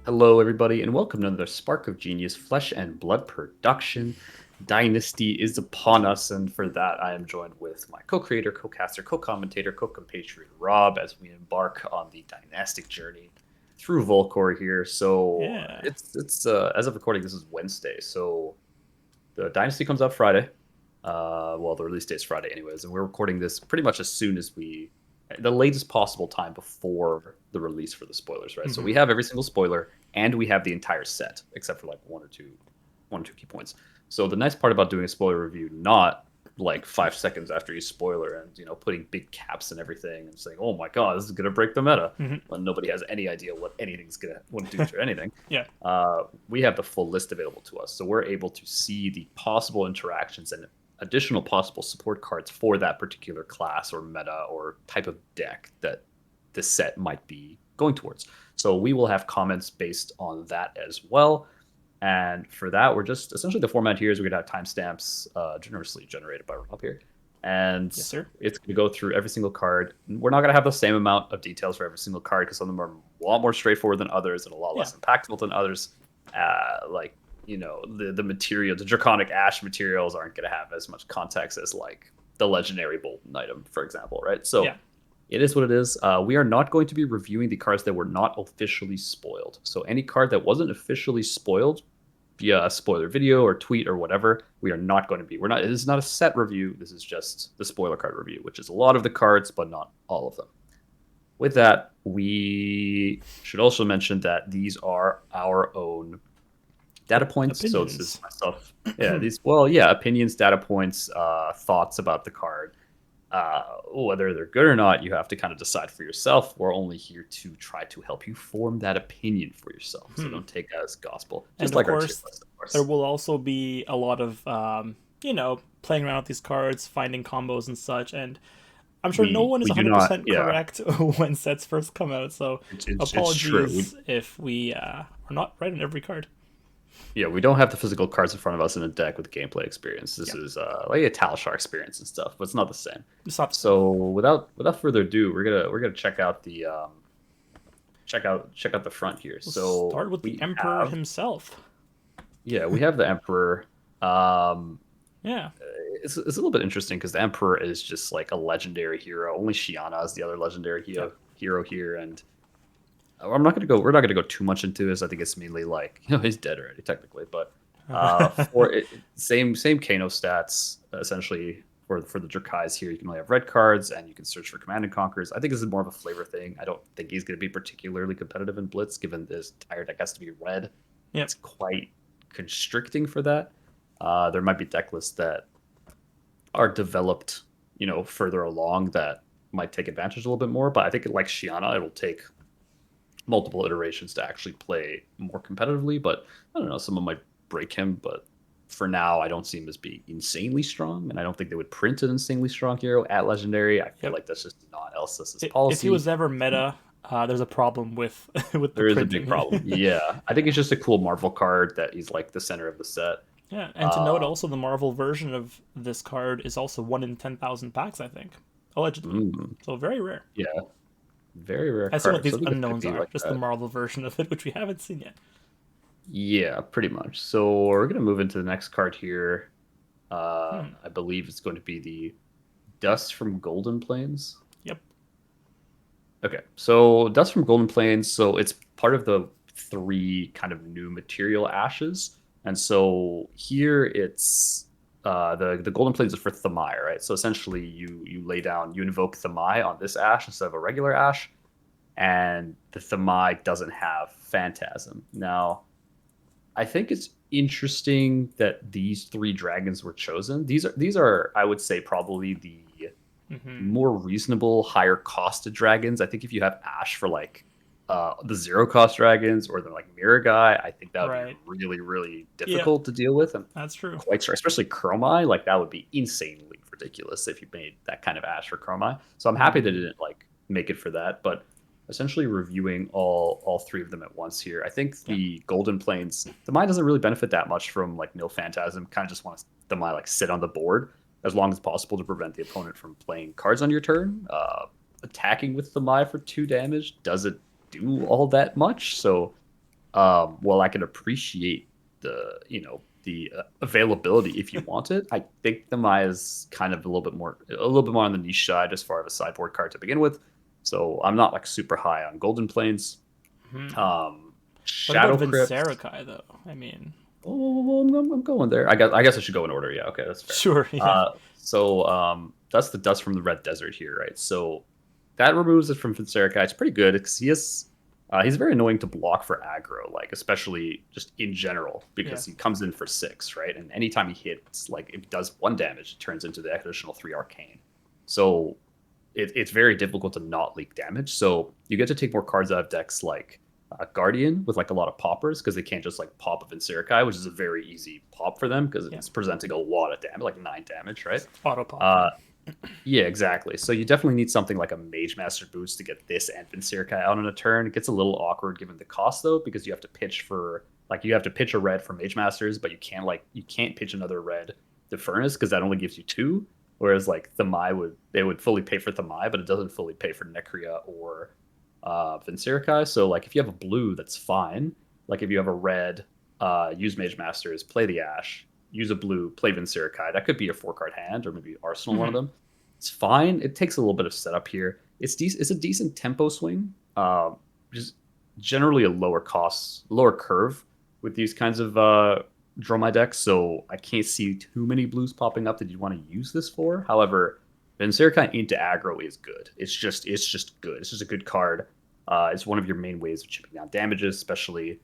Hello, everybody, and welcome to another Spark of Genius Flesh and Blood production. Dynasty is upon us, and for that, I am joined with my co-creator, co-caster, co-commentator, co-compatriot Rob as we embark on the dynastic journey through Volcor here. So Yeah. it's as of recording, this is Wednesday. So the Dynasty comes out Friday. Well, the release date is Friday, anyways, and we're recording this pretty much as soon as the latest possible time before the release for the spoilers, right? So hmm we have every single spoiler, and we have the entire set, except for like one or two key points. So the nice part about doing a spoiler review, not like 5 seconds after you spoiler and putting big caps and everything and saying, "Oh my god, this is gonna break the meta," hmm when nobody has any idea what anything's gonna do to anything. Yeah. We have the full list available to us, so we're able to see the possible interactions and additional possible support cards for that particular class or meta or type of deck that this set might be going towards. So we will have comments based on that as well. And for that, we're just essentially the format here is we're gonna have timestamps generously generated by Rob here. And Yes, sir. it's going to go through every single card. We're not going to have the same amount of details for every single card because some of them are a lot more straightforward than others and a lot Yeah. less impactful than others. Like the material, the Draconic Ash materials aren't going to have as much context as like the legendary Bolton item, for example, right? So Yeah. it is what it is. We are not going to be reviewing the cards that were not officially spoiled. So any card that wasn't officially spoiled via a spoiler video or tweet or whatever, we are not going to be. We're not. This is not a set review. This is just the spoiler card review, which is a lot of the cards, but not all of them. With that, we should also mention that these are our own data points. So this is Opinions. myself. Yeah, these opinions, data points, thoughts about the card. Whether they're good or not, you have to kind of decide for yourself. We're only here to try to help you form that opinion for yourself. So Hmm. don't take it as gospel, And just of like our tier course, list, of there course. will also be a lot of, playing around with these cards, finding combos and such. And I'm sure no one is We do not. 100% Yeah, correct when sets first come out. So it's true. apologies if we are not right on every card. We don't have the physical cards in front of us in a deck with gameplay experience. This Yeah. is like a Talishar experience and stuff, but it's not the same. It's not the same. So without further ado, we're gonna check out the check out the front here. We'll So start with the we Emperor have himself. we have the Emperor. Um, Yeah. it's a little bit interesting because the Emperor is just like a legendary hero. Only Shiana is the other legendary Yep. hero here, and I'm not gonna go. We're not gonna go too much into this. I think it's mainly like he's dead already technically, but for it, same Kano stats essentially for the Drakais here. You can only have red cards, and you can search for Command and Conquers. I think this is more of a flavor thing. I don't think he's gonna be particularly competitive in Blitz, given this entire deck has to be red. Yep. It's quite constricting for that. There might be deck lists that are developed, further along that might take advantage a little bit more. But I think like Shiana, it'll take multiple iterations to actually play more competitively. But I don't know, someone might break him. But for now, I don't see him as being insanely strong, and I don't think they would print an insanely strong hero at Legendary. I feel Yep. like that's just not LSS's If he policy. was ever meta, there's a problem with with the There is a big printing. problem. Yeah, I think it's just a cool Marvel card that he's like the center of the set. Yeah, and to note Uh, also, the Marvel version of this card is also 1 in 10,000 packs, I think, allegedly. mm, So very rare. yeah, very rare I assume what card. So these I think it's gonna unknowns be are, like just the that. Marvel version of it, which we haven't seen yet. Yeah, pretty much. So we're gonna move into the next card here. Hmm. I believe it's going to be the Dust from Golden Plains. Yep. Okay, so Dust from Golden Plains. So it's part of the three kind of new material ashes, and so here it's the Golden Plains is for Thamai, right? So essentially, you invoke Thamai on this ash instead of a regular ash, and the Thamai doesn't have Phantasm. Now, I think it's interesting that these three dragons were chosen. These are I would say probably the hmm more reasonable, higher costed dragons. I think if you have Ash for like the zero cost dragons or the like Mirror Guy, I think that would be Right. really, really Yep. difficult to deal with and That's true. quite strong, especially Chromai. Like that would be insanely ridiculous if you made that kind of Ash for Chromai. So I'm happy that it Hmm. didn't like make it for that, but essentially reviewing all three of them at once here. I think Yeah. the Golden Plains, the mine doesn't really benefit that much from like no Phantasm. Kind of just want the mine like sit on the board as long as possible to prevent the opponent from playing cards on your turn. Attacking with the Mai for 2 damage doesn't do all that much. So while I can appreciate the availability if you want it, I think the Maya is kind of a little bit more on the niche side as far as a sideboard card to begin with. So I'm not like super high on Golden Plains. Hmm. Um, What about Shadow Crypt. Vincerikai though? I mean, Oh, I'm going there. I guess I should go in order. Yeah, okay, that's fair. sure, yeah, That's the dust from the Red Desert here, right? So that removes it from Vincerikai. It's pretty good because he's very annoying to block for aggro, like especially just in general yeah, because he comes in for 6, right? And anytime he hits, like if it does 1 damage, it turns into the additional 3 arcane. So it's very difficult to not leak damage. So you get to take more cards out of decks like Guardian with like a lot of poppers because they can't just like pop a Vincerikai, which is a very easy pop for them because yeah. it's presenting a lot of damage, like 9 damage, right? Auto pop, yeah. Uh, yeah, exactly. So you definitely need something like a Mage Master boost to get this and Vincerikai out on a turn. It gets a little awkward given the cost though, because you have to pitch a red for Mage Masters, but you can't pitch another red to Furnace because that only gives you two. Whereas like they would fully pay for Thamai, but it doesn't fully pay for Necria or Vincerikai. So like if you have a blue, that's fine. Like if you have a red, use Mage Masters, play the Ash, use a blue, play Vincerikai. That could be a 4 card hand or maybe Arsenal one of Hmm. them. It's fine. It takes a little bit of setup here. It's a decent tempo swing. Just generally a lower curve with these kinds of draw my decks. So I can't see too many blues popping up that you want to use this for. However, Vincerikai into aggro is good. It's just good. It's just a good card. It's one of your main ways of chipping down damages, especially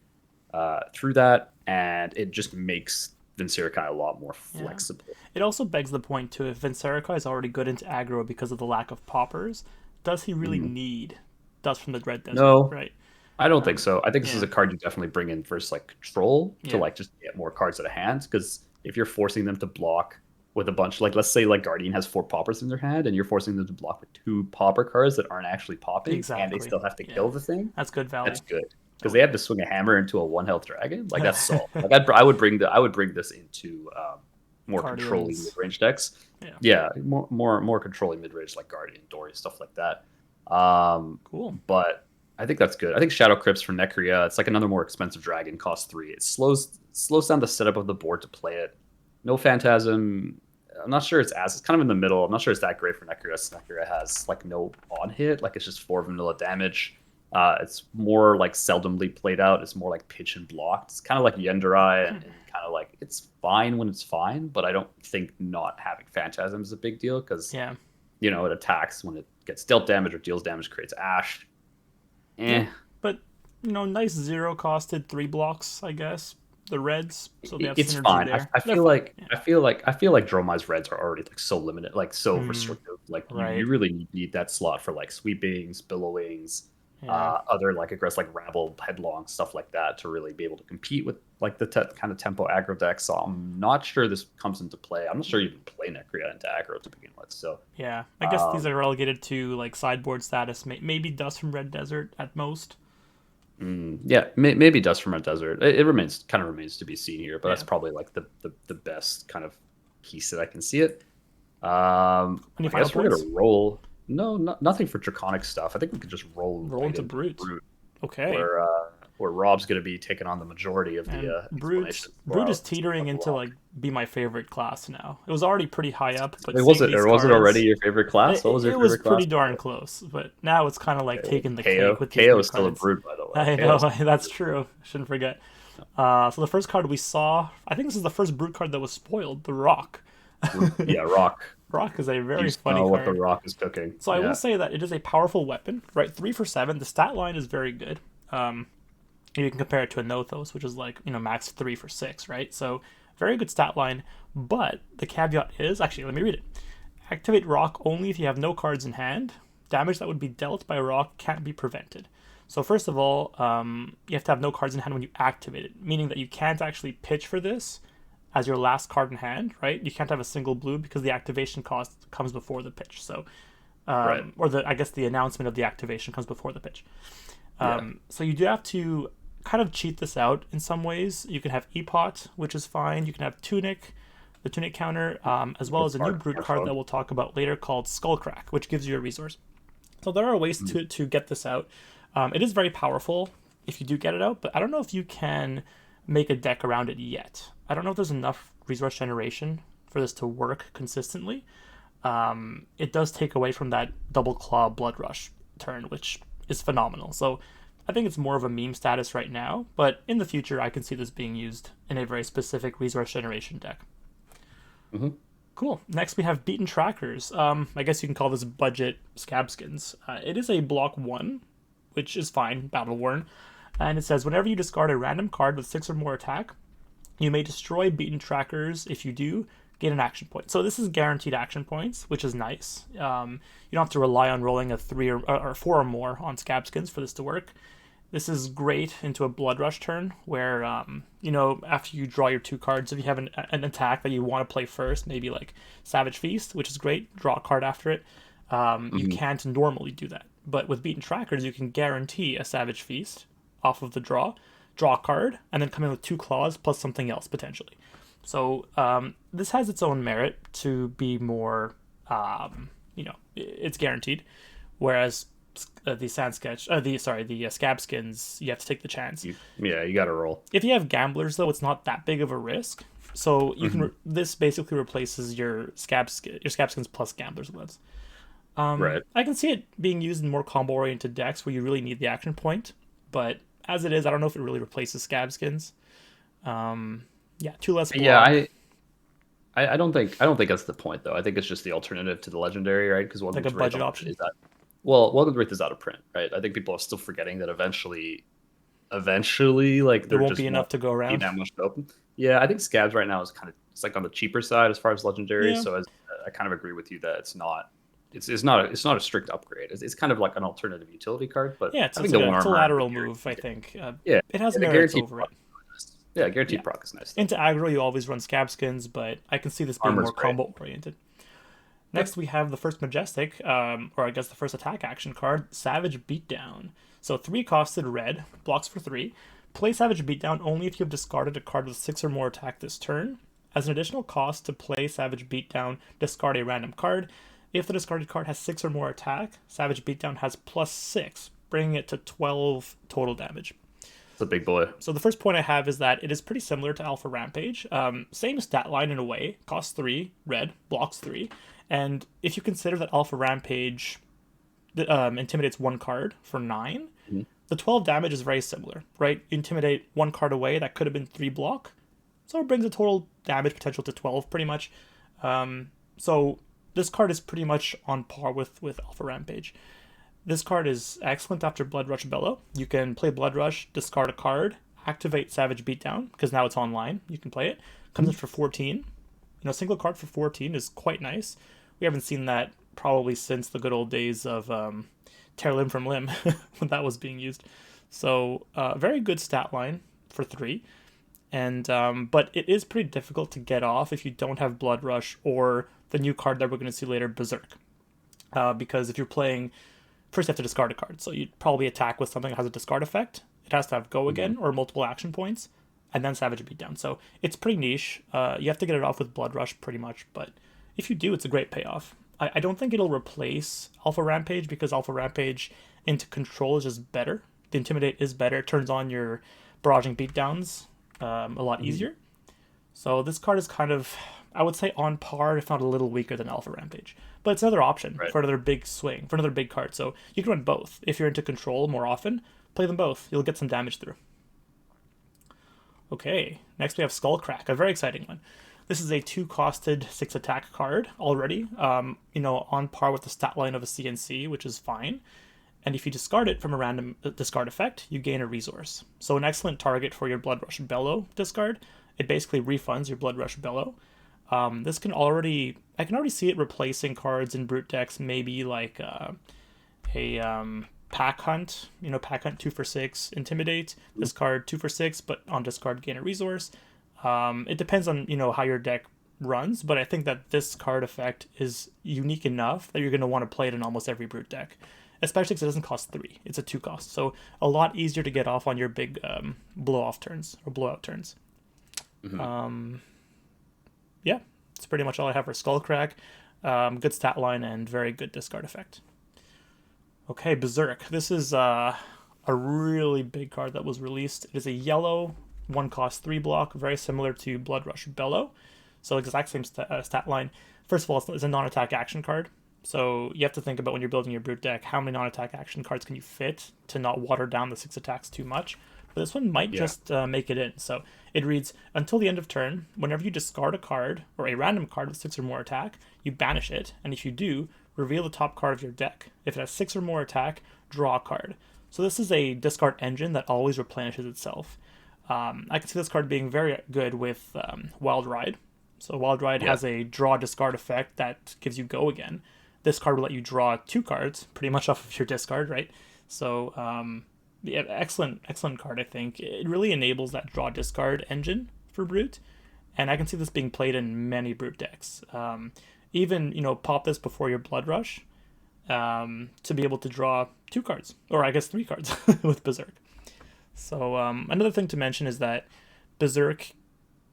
through that, and it just makes Vincerikai a lot more Yeah. flexible. It also begs the point too: if Vincerikai is already good into aggro because of the lack of poppers, does he really Mhm. need Dust from the Red Desert? No, Right. I don't think Um. so. I think this is Yeah. a card you definitely bring in versus like control to Yeah. like just get more cards out of hand. Because if you're forcing them to block with a bunch, like let's say like Guardian has 4 poppers in their hand, and you're forcing them to block with 2 popper cards that aren't actually popping, and they Exactly. still have to Yeah. kill the thing. That's good value. That's good because Oh they have yeah. to swing a hammer into a 1 health dragon. Like that's solid. Like I would bring this into more controlling mid Guardians. range decks. Yeah. Yeah, more controlling mid range like Guardian, Dory, stuff like that. Cool. But I think that's good. I think Shadow Crypts for Necria. It's like another more expensive dragon, costs 3. It slows down the setup of the board to play it. No Phantasm. I'm not sure it's kind of in the middle. I'm not sure it's that great for Necria. Necria has like no on hit. Like it's just 4 vanilla damage. It's more like seldomly played out. It's more like pitch and blocked. It's kind of like Yenderai and kind of like it's fine when it's fine, but I don't think not having Phantasm is a big deal because Yeah. it attacks when it gets dealt damage or deals damage, creates Ash. Yeah. Eh, But nice zero costed 3 blocks, I guess. The reds, so they have it's synergy fine. I, there. I They're feel fine. like Yeah. Dromai's reds are already like so limited, like so Hmm. restrictive. Like you Right. really need that slot for like sweepings, billowings, Yeah. other like aggressive like rabble, headlong stuff like that to really be able to compete with like the kind of tempo aggro deck. So I'm not sure this comes into play. I'm not sure you even play Necria into aggro to begin with. So Yeah. I guess these um, are relegated to like sideboard status. Maybe Dust from Red Desert at most. yeah, maybe Dust from a Desert. It remains to be seen here, but that's Yeah. probably like the best kind of piece that I can see it. Any I final guess we're points? gonna roll. No, nothing for Draconic stuff. I think we could just roll Roll right into into Brute. Brute, Okay. where Rob's gonna be taking on the majority of the And explanations. Brute is For teetering the into rock. like be my favorite class now. It was already pretty high up, but Wait, was seeing it these or was it already cards, your favorite class? What was your it was favorite class pretty darn before? close. But now it's kind of like Okay, well, taking the cake KO with these KO new is still a cards. Brute, by the way. I KO know is still a that's Brute. true. Shouldn't forget. So the first card we saw, I think this is the first Brute card that was spoiled. The Rock. Yeah, Rock. Rock is a You very funny smell what the card. Rock is cooking. So I will Yeah. say that it is a powerful weapon, right? 3 for 7. The stat line is very good. Um, you can compare it to a Nothos, which is like max 3 for 6, right? So very good stat line. But the caveat is actually, let me read it. Activate Rock only if you have no cards in hand. Damage that would be dealt by Rock can't be prevented. So first of all, you have to have no cards in hand when you activate it, meaning that you can't actually pitch for this as your last card in hand, right? You can't have a single blue because the activation cost comes before the pitch. So, Right. or the I guess the announcement of the activation comes before the pitch. Yeah. So you do have to kind of cheat this out in some ways. You can have Epot, which is fine. You can have Tunic, the Tunic counter, as well as a new Brute card that we'll talk about later called Skullcrack, which gives you a resource. So there are ways to get this out. It is very powerful. if you do get it out, but I don't know if you can make a deck around it yet. I don't know if there's enough resource generation for this to work consistently. It does take away from that double claw blood rush turn, which is phenomenal. So I think it's more of a meme status right now, but in the future, I can see this being used in a very specific resource generation deck. Hmm. Cool. Next, we have Beaten Trackers. I guess you can call this budget scab skins. It is a block 1, which is fine, battle worn. And it says whenever you discard a random card with 6 or more attack, you may destroy Beaten Trackers. If you do, gain an action point. So this is guaranteed action points, which is nice. You don't have to rely on rolling a 3 or 4 or more on scab skins for this to work. This is great into a Blood Rush turn where, after you draw your 2 cards, if you have an attack that you want to play first, maybe like Savage Feast, which is great, draw a card after it, you can't normally do that. But with Beaten Trackers, you can guarantee a Savage Feast off of the draw a card, and then come in with 2 claws plus something else potentially. So this has its own merit to be more, it's guaranteed. Whereas the scab skins, you have to take the chance. You got to roll. If you have gamblers, though, it's not that big of a risk. So you can. This basically replaces your scab skins plus gamblers bloods. Right. I can see it being used in more combo oriented decks where you really need the action point, but as it is, I don't know if it really replaces scab skins. Yeah, 2 less block. Yeah, I don't think that's the point though. I think it's just the alternative to the legendary, right? Because like a budget option. Welcome to Wraith is out of print, right? I think people are still forgetting that eventually, like there won't be enough to go around. That much to open. Yeah, I think scabs right now is it's like on the cheaper side as far as legendary. Yeah. So I kind of agree with you that it's not a strict upgrade. It's kind of like an alternative utility card, but yeah, it's I think it's a lateral move. I think. Yeah, it has merits over it. Yeah, guaranteed proc is nice. Into aggro, you always run scab skins, but I can see this being more combo oriented. Next, we have the first Majestic, or I guess the first attack action card, Savage Beatdown. So 3 costed red, blocks for 3. Play Savage Beatdown only if you have discarded a card with 6 or more attack this turn. As an additional cost to play Savage Beatdown, discard a random card. If the discarded card has 6 or more attack, Savage Beatdown has +6, bringing it to 12 total damage. It's a big boy. So the first point I have is that it is pretty similar to Alpha Rampage. Same stat line in a way. Costs 3, red, blocks 3. And if you consider that Alpha Rampage intimidates 1 card for 9, the 12 damage is very similar, right? Intimidate 1 card away, that could have been 3 block. So it brings the total damage potential to 12 pretty much. So this card is pretty much on par with Alpha Rampage. This card is excellent after Blood Rush Bellow. You can play Blood Rush, discard a card, activate Savage Beatdown, because now it's online. You can play it. Comes in for 14. Single card for 14 is quite nice. We haven't seen that probably since the good old days of Tear Limb from Limb, when that was being used. So, very good stat line for 3. And but it is pretty difficult to get off if you don't have Blood Rush or the new card that we're going to see later, Berserk. Because if you're playing... First, you have to discard a card. So you'd probably attack with something that has a discard effect. It has to have go again or multiple action points, and then Savage Beatdown. So it's pretty niche. You have to get it off with Blood Rush pretty much, but if you do, it's a great payoff. I don't think it'll replace Alpha Rampage because Alpha Rampage into control is just better. The Intimidate is better. It turns on your barraging beatdowns a lot easier. So this card is kind of, I would say, on par, if not a little weaker than Alpha Rampage. But it's another option for another big swing, for another big card. So you can run both. If you're into control more often, play them both. You'll get some damage through. Okay, next we have Skullcrack, a very exciting one. This is a 2-costed 6 attack card already, on par with the stat line of a CNC, which is fine. And if you discard it from a random discard effect, you gain a resource. So an excellent target for your Blood Rush Bellow discard. It basically refunds your Blood Rush Bellow. I can already see it replacing cards in brute decks, maybe like a Pack Hunt, Pack Hunt 2 for 6, Intimidate, discard 2 for 6, but on discard gain a resource. It depends on, how your deck runs, but I think that this card effect is unique enough that you're going to want to play it in almost every brute deck, especially because it doesn't cost 3. It's a 2 cost, so a lot easier to get off on your big blow-off turns or blowout turns. Yeah, that's pretty much all I have for Skullcrack. Good stat line and very good discard effect. Okay, Berserk. This is a really big card that was released. It is a yellow, one cost 3 block, very similar to Blood Rush Bellow. So exact same stat line. First of all, it's a non-attack action card. So you have to think about when you're building your brute deck, how many non-attack action cards can you fit to not water down the 6 attacks too much. But this one might Yeah. just make it in. So it reads, until the end of turn, whenever you discard a card or a random card with 6 or more attack, you banish it. And if you do, reveal the top card of your deck. If it has 6 or more attack, draw a card. So this is a discard engine that always replenishes itself. I can see this card being very good with Wild Ride. So Wild Ride Yeah. has a draw discard effect that gives you go again. This card will let you draw 2 cards, pretty much off of your discard, right? So yeah, excellent card. I think it really enables that draw discard engine for Brute, and I can see this being played in many Brute decks. Even pop this before your Blood Rush to be able to draw 2 cards, or I guess 3 cards with Berserk. So another thing to mention is that Berserk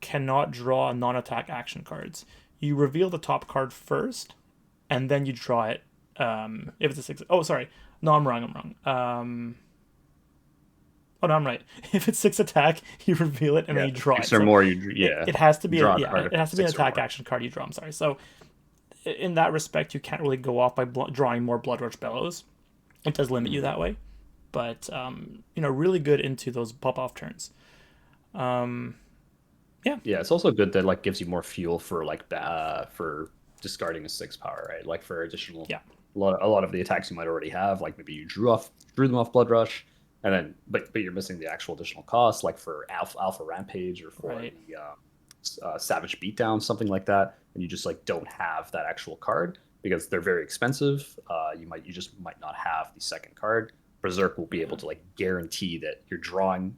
cannot draw non-attack action cards. You reveal the top card first, and then you draw it. If it's a 6, oh sorry, no, I'm wrong. Oh no, I'm right. If it's 6 attack, you reveal it and Yeah. then you draw it. 6 or So more, it, yeah. it has to be Draw a yeah, card it if has it's to be an 6 or attack more. action card you draw. I'm sorry. So in that respect, you can't really go off by drawing more Blood Rush Bellows. It does limit you Mhm. that way, but really good into those pop off turns. Um, yeah, Yeah, it's also good that like gives you more fuel for like for discarding a 6 power, right? Like for additional yeah, a lot of the attacks you might already have, like maybe you drew them off Blood Rush, and then but you're missing the actual additional cost, like for Alpha Rampage or for right. the Savage Beatdown, something like that, and you just like don't have that actual card because they're very expensive. You just might not have the second card. Berserk will be able Yeah, to like guarantee that you're drawing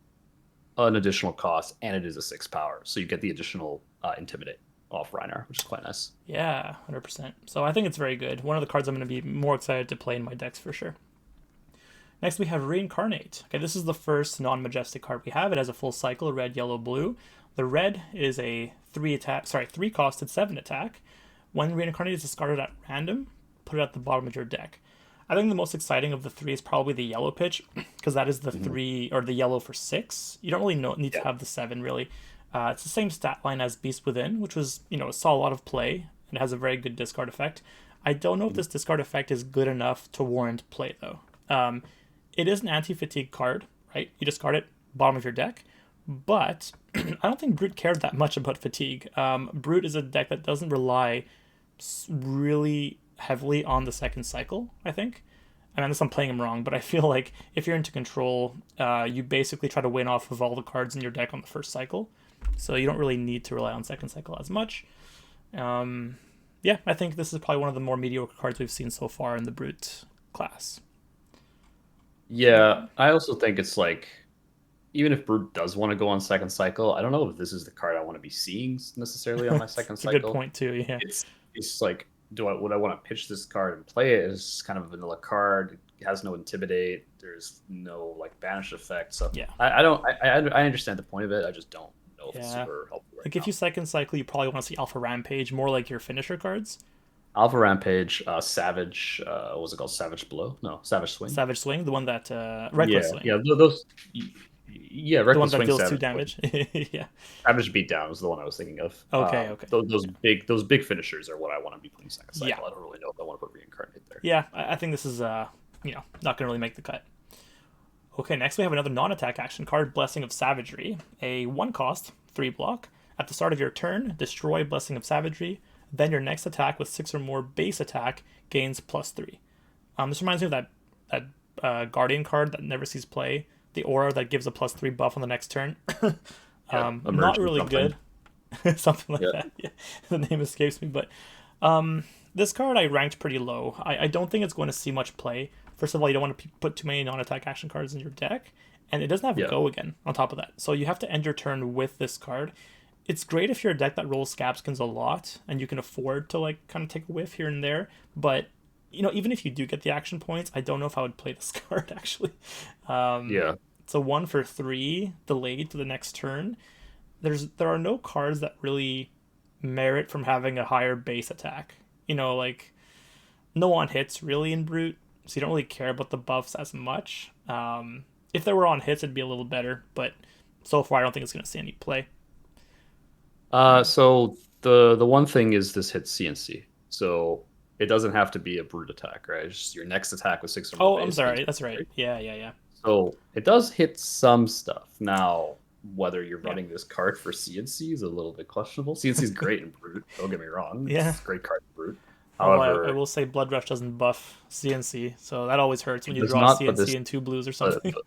an additional cost, and it is a 6 power, so you get the additional Intimidate off Reiner, which is quite nice. yeah, 100%. So I think it's very good. One of the cards I'm going to be more excited to play in my decks for sure. Next, we have Reincarnate. Okay, this is the first non-majestic card we have. It has a full cycle, red, yellow, blue. The red is a 3 costed 7 attack. When Reincarnate is discarded at random, put it at the bottom of your deck. I think the most exciting of the 3 is probably the yellow pitch, because that is the Mhm. 3, or the yellow for 6. You don't really need to Yeah. have the 7, really. It's the same stat line as Beast Within, which was, saw a lot of play, and has a very good discard effect. I don't know if Mhm. this discard effect is good enough to warrant play, though. It is an anti-fatigue card, right? You discard it, bottom of your deck. But I don't think Brute cared that much about fatigue. Brute is a deck that doesn't rely really heavily on the second cycle, I think. And unless I'm playing them wrong, but I feel like if you're into control, you basically try to win off of all the cards in your deck on the first cycle. So you don't really need to rely on second cycle as much. Um, yeah, I think this is probably one of the more mediocre cards we've seen so far in the Brute class. Yeah, I also think it's like even if Brute does want to go on second cycle, I don't know if this is the card I want to be seeing necessarily on my second It's a good cycle. point too. Yeah, It's it's like would I want to pitch this card and play it? It's kind of a vanilla card. It has no intimidate. There's no like banish effect. So yeah, I don't I understand the point of it. I just don't know if it's yeah. super helpful right Like if now. you second cycle, you probably want to see Alpha Rampage more like your finisher cards. Alpha Rampage, Savage, what was it called? Savage Blow? No, Savage Swing. Savage Swing, the one that Reckless Yeah, Swing, yeah, those. Yeah, the one Reckless that Swing, deals two Savage Swing. damage. Yeah. Savage Beatdown was the one I was thinking of. Okay. Okay. Those big finishers are what I want to be playing second Yeah. cycle. I don't really know if I want to put Reincarnate there. Yeah. I think this is not gonna really make the cut. Okay. Next we have another non-attack action card, Blessing of Savagery, a 1 cost 3 block. At the start of your turn, destroy Blessing of Savagery. Then your next attack with 6 or more base attack gains +3. This reminds me of that Guardian card that never sees play, the aura that gives a +3 buff on the next turn. Yeah, Not emerge or really something. good. Something like Yeah, that. Yeah. The name escapes me, but this card I ranked pretty low. I don't think it's going to see much play. First of all, you don't want to put too many non-attack action cards in your deck, and it doesn't have yeah, go again on top of that. So you have to end your turn with this card. It's great if you're a deck that rolls Scabskins a lot and you can afford to like kind of take a whiff here and there, but even if you do get the action points, I don't know if I would play this card actually. Um, yeah, it's a 1 for 3 delayed to the next turn. There are no cards that really merit from having a higher base attack. Like no one hits really in Brute, so you don't really care about the buffs as much. If they were on hits, it'd be a little better, but so far I don't think it's going to see any play. So the one thing is this hits CNC, so it doesn't have to be a brute attack, right? It's just your next attack with six or more Oh, I'm base gains sorry. That's right. plus 3. Yeah, yeah, yeah. So it does hit some stuff. Now, whether you're Yeah. running this card for CNC is a little bit questionable. CNC is great in brute. Don't get me wrong; Yeah. it's a great card in brute. Although I However, will say Blood Rush doesn't buff CNC, so that always hurts when it you does draw not. CNC and two blues or But, something. but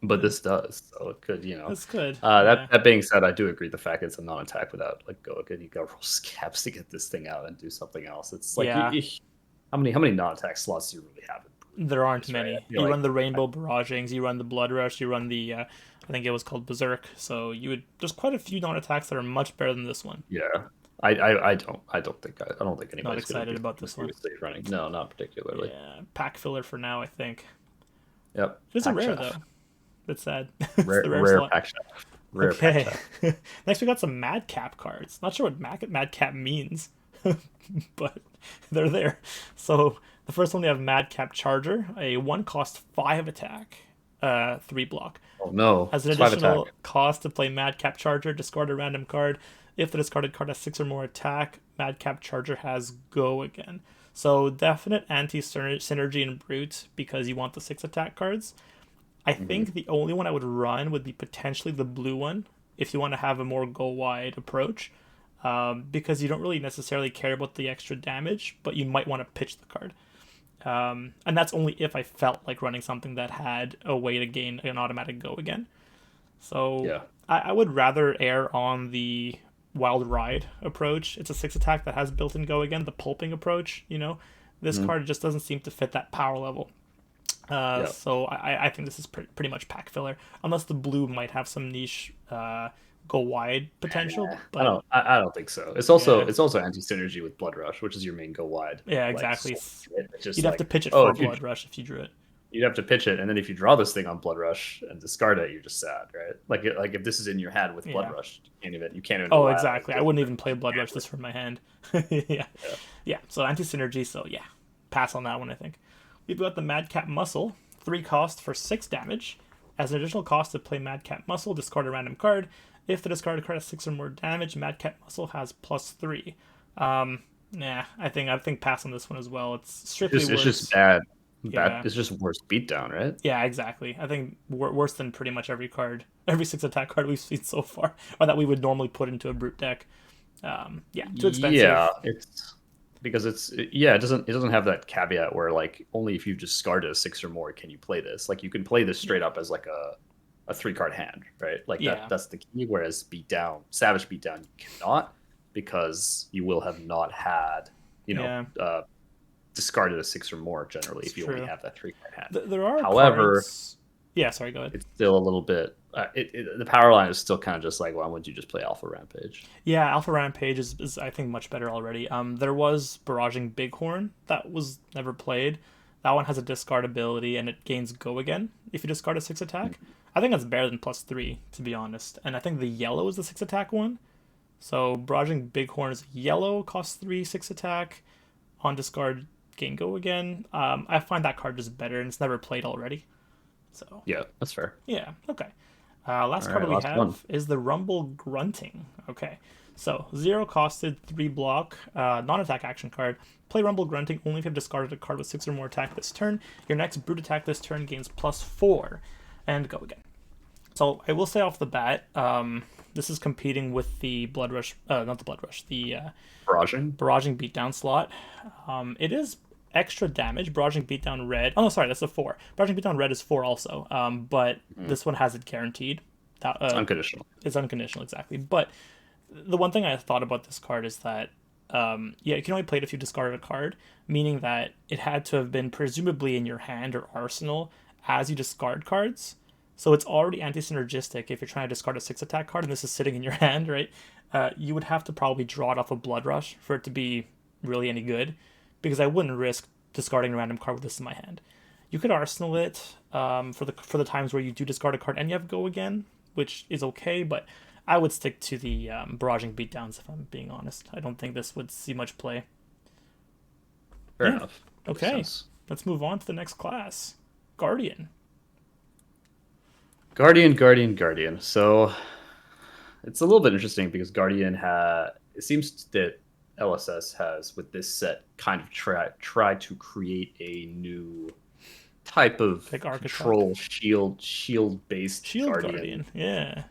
but Yeah. this does. So it could, you know. That's good. That Yeah. that being said, I do agree the fact it's a non-attack without like go again. You got to roll scabs to get this thing out and do something else. It's like Yeah. how many non-attack slots do you really have in brute There aren't anyways, right? I many. feel You like run the Rainbow Barragings, you run the Blood Rush, you run the, I think it was called Berserk. So there's quite a few non-attacks that are much better than this one. yeah. I don't think Not anybody's going to excited be about this one. seriously running. No, not particularly. Yeah, pack filler for now, I think. Yep. It is a Pack rare chef. though. That's sad. It's Rare, the rare rare slot. pack chef. Rare pack Okay. chef. Next we got some Madcap cards. Not sure what Madcap means, but they're there. So the first one we have Madcap Charger, a one cost 5 attack, 3 block. Oh no, As an it's 5 attack. additional cost to play Madcap Charger, discard a random card. If the discarded card has 6 or more attack, Madcap Charger has Go again. So definite anti-synergy in Brute because you want the 6 attack cards. I Hmm. think the only one I would run would be potentially the blue one if you want to have a more go wide approach, because you don't really necessarily care about the extra damage, but you might want to pitch the card. And that's only if I felt like running something that had a way to gain an automatic go again. So Yeah. I would rather err on the Wild Ride approach. It's a 6 attack that has built in go again, the pulping approach, you know. This Hmm. card just doesn't seem to fit that power level. Yeah. So I think this is pretty much pack filler, unless the blue might have some niche go wide potential. I But don't. I don't think so. It's also yeah, it's also anti synergy with Blood Rush, which is your main go wide yeah, like exactly. source. Right? It's just You'd have to like, pitch it oh, for if you Blood Rush if you drew it. you'd have to pitch it, and then if you draw this thing on Blood Rush and discard it, you're just sad, right? Like if this is in your hand with Blood Yeah. Rush, you can't even Oh, allow it exactly. I because wouldn't even play Blood Rush this from my hand. Yeah, yeah. yeah. So anti synergy. So yeah, pass on that one. I think we've got the Madcap Muscle, 3 cost for 6 damage. As an additional cost to play Madcap Muscle, discard a random card. If the discarded card has 6 or more damage, Madcap Muscle has +3. Nah, I think pass on this one as well. It's strictly It's just worse. bad. Bad. Yeah, It's just worse beatdown, right? yeah, exactly. I think worse than pretty much every card, every 6 attack card we've seen so far, or that we would normally put into a brute deck. Yeah, too Yeah, expensive. it's because it doesn't have that caveat where like only if you've discarded a 6 or more can you play this. Like you can play this straight up as like a 3 card hand, right? Like Yeah, that's the key. Whereas beatdown, savage beatdown, you cannot because you will have not had you know yeah, uh, discarded a 6 or more generally it's if you only true. have that 3 card hand. There are However, cards. Yeah, sorry, go ahead. it's still a little bit. The power line is still kind of just like, why wouldn't you just play Alpha Rampage? Yeah, Alpha Rampage is I think much better already. There was Barraging Bighorn that was never played. That one has a discard ability and it gains go again if you discard a 6 attack. I think that's better than +3 to be honest. And I think the yellow is the 6 attack one. So Barraging Bighorn is yellow, costs 3, 6 attack. On discard, gain go again. I find that card just better and it's never played already. So Yeah, that's fair. yeah, okay. Last All card right, we last one. have is the Rumble Grunting. Okay, so 0 costed, 3 block, non-attack action card. Play Rumble Grunting only if you have discarded a card with 6 or more attack this turn. Your next brute attack this turn gains +4, and go again. So I will say off the bat, this is competing with the Blood Rush, not the Blood Rush, the Barraging. Barraging Beatdown slot. It is extra damage. Barraging Beatdown Red. Oh no, sorry, that's a 4. Barraging Beatdown Red is 4 also. But this one has it guaranteed. That It's unconditional. it's unconditional exactly. But the one thing I thought about this card is that yeah, you can only play it if you discarded a card, meaning that it had to have been presumably in your hand or arsenal as you discard cards. So it's already anti-synergistic if you're trying to discard a 6 attack card and this is sitting in your hand, right? You would have to probably draw it off a Blood Rush for it to be really any good, because I wouldn't risk discarding a random card with this in my hand. You could arsenal it for the times where you do discard a card and you have go again, which is okay, but I would stick to the barraging beatdowns if I'm being honest. I don't think this would see much play. Fair Yeah. enough. Makes Okay, sense. let's move on to the next class, Guardian. Guardian. So it's a little bit interesting because it seems that LSS has with this set kind of tried to create a new type of Like archetype. control shield based Shield Guardian. Guardian. Yeah.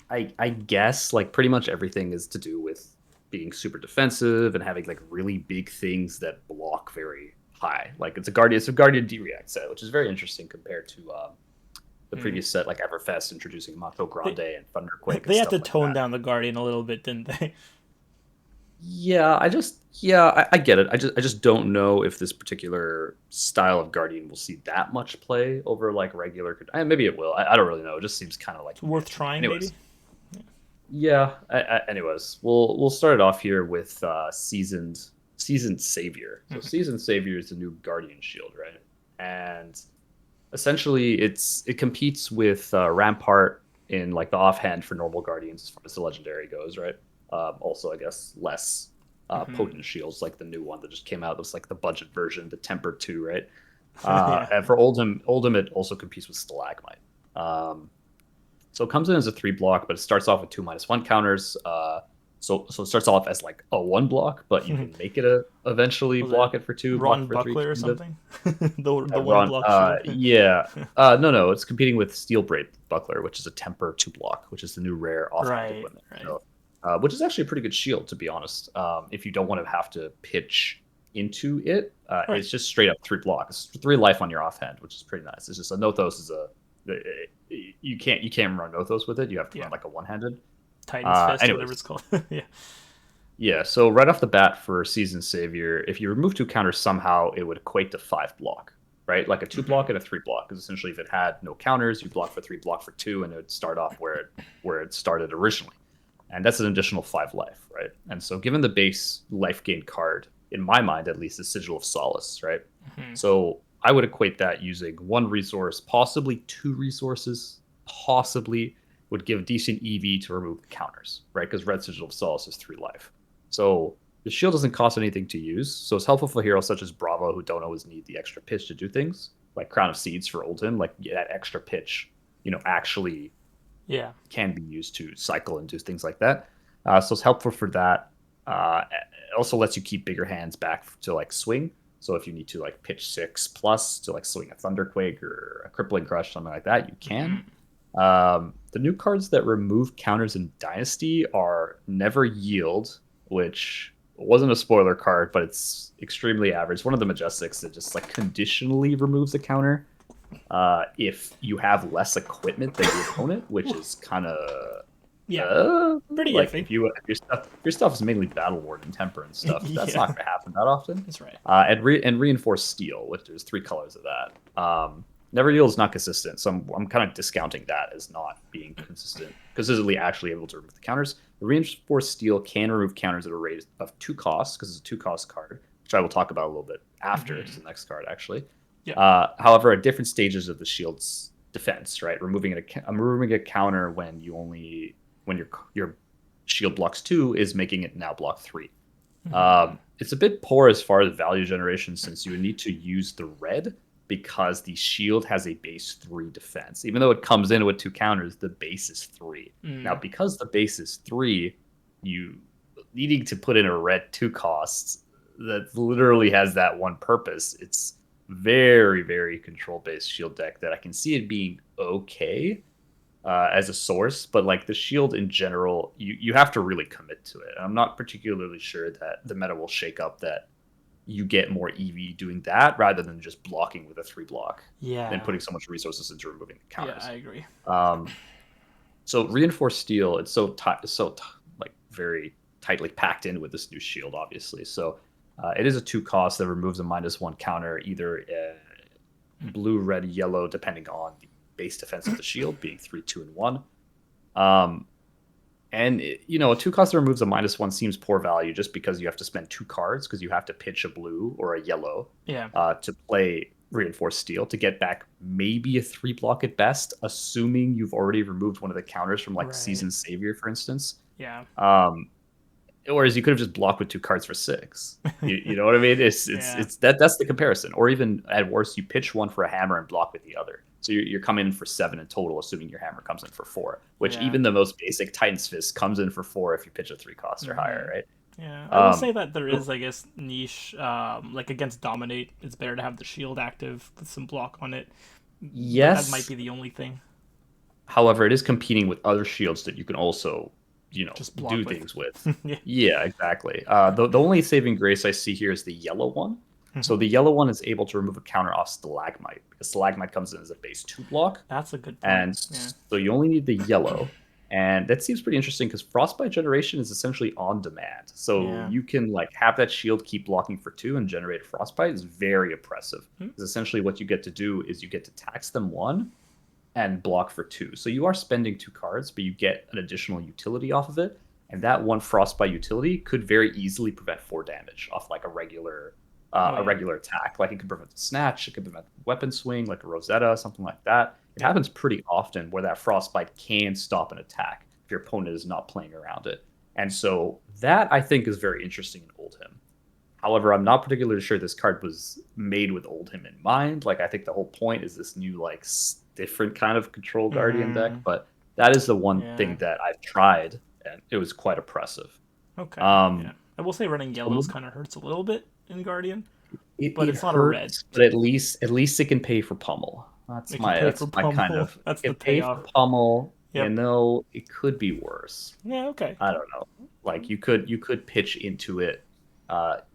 I guess like pretty much everything is to do with being super defensive and having like really big things that block very high. Like it's a Guardian D-React set, which is very interesting compared to the Mm. previous set like Everfest introducing Mato Grande They and Thunderquake and they had to stuff like tone that. down the Guardian a little bit, didn't they? I get it. I just don't know if this particular style of Guardian will see that much play over like regular. Maybe it will. I don't really know. It just seems kind of like It's meh worth to me. trying, maybe. Anyways, yeah. Anyways, we'll start it off here with seasoned savior. So Mm-hmm. seasoned savior is the new Guardian shield, right? And essentially it competes with Rampart in like the offhand for normal guardians as far as the legendary goes, right? Also, I guess less Mm-hmm. potent shields like the new one that just came out. That's like the budget version, the Temper 2, right? Yeah. And for Oldhim, it also competes with Stalagmite. So it comes in as a 3 block, but it starts off with 2/-1 counters. So it starts off as like a 1 block, but you can make it a eventually Was it block it for 2, block Rotten for 3, Buckler or kind of. something? The one Ron, block shield. yeah. No. It's competing with Steel Braid Buckler, which is a temper 2 block, which is the new rare offhand Right. equipment. Right. So, which is actually a pretty good shield, to be honest. If you don't want to have to pitch into it, Right. it's just straight up 3 block. It's 3 life on your offhand, which is pretty nice. It's just a Nothos is a you can't run Nothos with it. You have to Yeah. run like a one-handed. Titan's Fist, whatever Anyways, it's called. Yeah. yeah, so right off the bat for Season Savior, if you remove 2 counters somehow, it would equate to 5 block, right? Like a two Mm-hmm. block and a 3 block. Because essentially, if it had no counters, you block for 3, block for 2, and it would start off where it started originally. And that's an additional 5 life, right? And so, given the base life gain card, in my mind at least, is Sigil of Solace, right? Mm-hmm. So I would equate that using 1 resource, possibly 2 resources, possibly would give decent EV to remove the counters, right? Because Red Sigil of Solace is 3 life. So the shield doesn't cost anything to use, so it's helpful for heroes such as Bravo who don't always need the extra pitch to do things, like Crown of Seeds for Oldhim. Like that extra pitch, actually Yeah. can be used to cycle and do things like that. So it's helpful for that. It also lets you keep bigger hands back to like swing. So if you need to like pitch 6+ to like swing a Thunderquake or a Crippling Crush, something like that, you can. Mm-hmm. The new cards that remove counters in Dynasty are Never Yield, which wasn't a spoiler card, but it's extremely average. It's one of the Majestics that just like conditionally removes a counter if you have less equipment than your opponent, which is kind of Yeah. Pretty like iffy. if your stuff is mainly Battle Ward and Temper and stuff, that's not Yeah. going to happen that often. That's right. And Reinforced Steel, which there's 3 colors of that. Never Yield is not consistent, so I'm kind of discounting that as not being consistently actually able to remove the counters. The Reinforced Steel can remove counters at a rate of 2 costs because it's a 2 cost card, which I will talk about a little bit after. Mm-hmm. It's the next card actually. Yeah. However, at different stages of the shield's defense, right? I'm removing a counter when your shield blocks 2 is making it now block 3. Mm-hmm. It's a bit poor as far as value generation since you would need to use the red because the shield has a base 3 defense. Even though it comes in with 2 counters, the base is 3. Now, Mm. because the base is 3, you needing to put in a red 2 cost that literally has that one purpose. It's very, very control based shield deck that I can see it being okay as a source, but like the shield in general, you have to really commit to it. I'm not particularly sure that the meta will shake up that you get more EV doing that rather than just blocking with a 3 block and Yeah. putting so much resources into removing the Yeah, counters. I agree. Um, so Reinforced Steel, it's like very tightly packed in with this new shield, obviously. So it is a 2 cost that removes a -1 counter, either blue, red, yellow, depending on the base defense of the shield, being 3, 2, and 1. And a 2 cost that removes a -1 seems poor value just because you have to spend 2 cards because you have to pitch a blue or a yellow Yeah. to play Reinforced Steel to get back maybe a 3 block at best, assuming you've already removed one of the counters from like Right. Season Savior, for instance. Yeah. Whereas you could have just blocked with 2 cards for 6. You know what I mean? It's Yeah. that's the comparison. Or even at worst, you pitch one for a hammer and block with the other. So you're coming in for 7 in total, assuming your hammer comes in for 4. Which Yeah. even the most basic Titan's Fist comes in for 4 if you pitch a 3 cost or higher, right? Yeah, I will Um, say that there is, I guess, niche. Like against dominate, it's better to have the shield active with some block on it. But that might yes. be the only thing. However, it is competing with other shields that you can also, Just do block with. things with. Yeah. Yeah, exactly. The only saving grace I see here is the yellow one. Hmm. So the yellow one is able to remove a counter off Stalagmite because Stalagmite comes in as a base 2 block. That's a good point. And Yeah. so you only need the yellow. And that seems pretty interesting because Frostbite generation is essentially on demand. So Yeah. you can like have that shield keep blocking for 2 and generate Frostbite is very oppressive. Hmm. Because essentially what you get to do is you get to tax them 1 and block for 2. So you are spending 2 cards, but you get an additional utility off of it. And that one Frostbite utility could very easily prevent 4 damage off like Oh a yeah. regular attack. Like it could prevent the snatch, it could prevent weapon swing, like a Rosetta, something like that. It Yeah. happens pretty often where that Frostbite can stop an attack if your opponent is not playing around it. And so that I think is very interesting in Oldhim. However, I'm not particularly sure this card was made with Oldhim in mind. Like I think the whole point is this new like different kind of control guardian deck, Mm, but that is the one yeah. thing that I've tried and it was quite oppressive. Okay. Yeah. Um, I will say running so yellows kind of hurts a little bit in Guardian, but it it's not a red. hurts, but at least it can pay for pummel. It can pay for That's my kind pummel. of That's it the can pay for payoff. pummel. Yep. It could be worse. Yeah. Okay. I don't know. Like you could pitch into it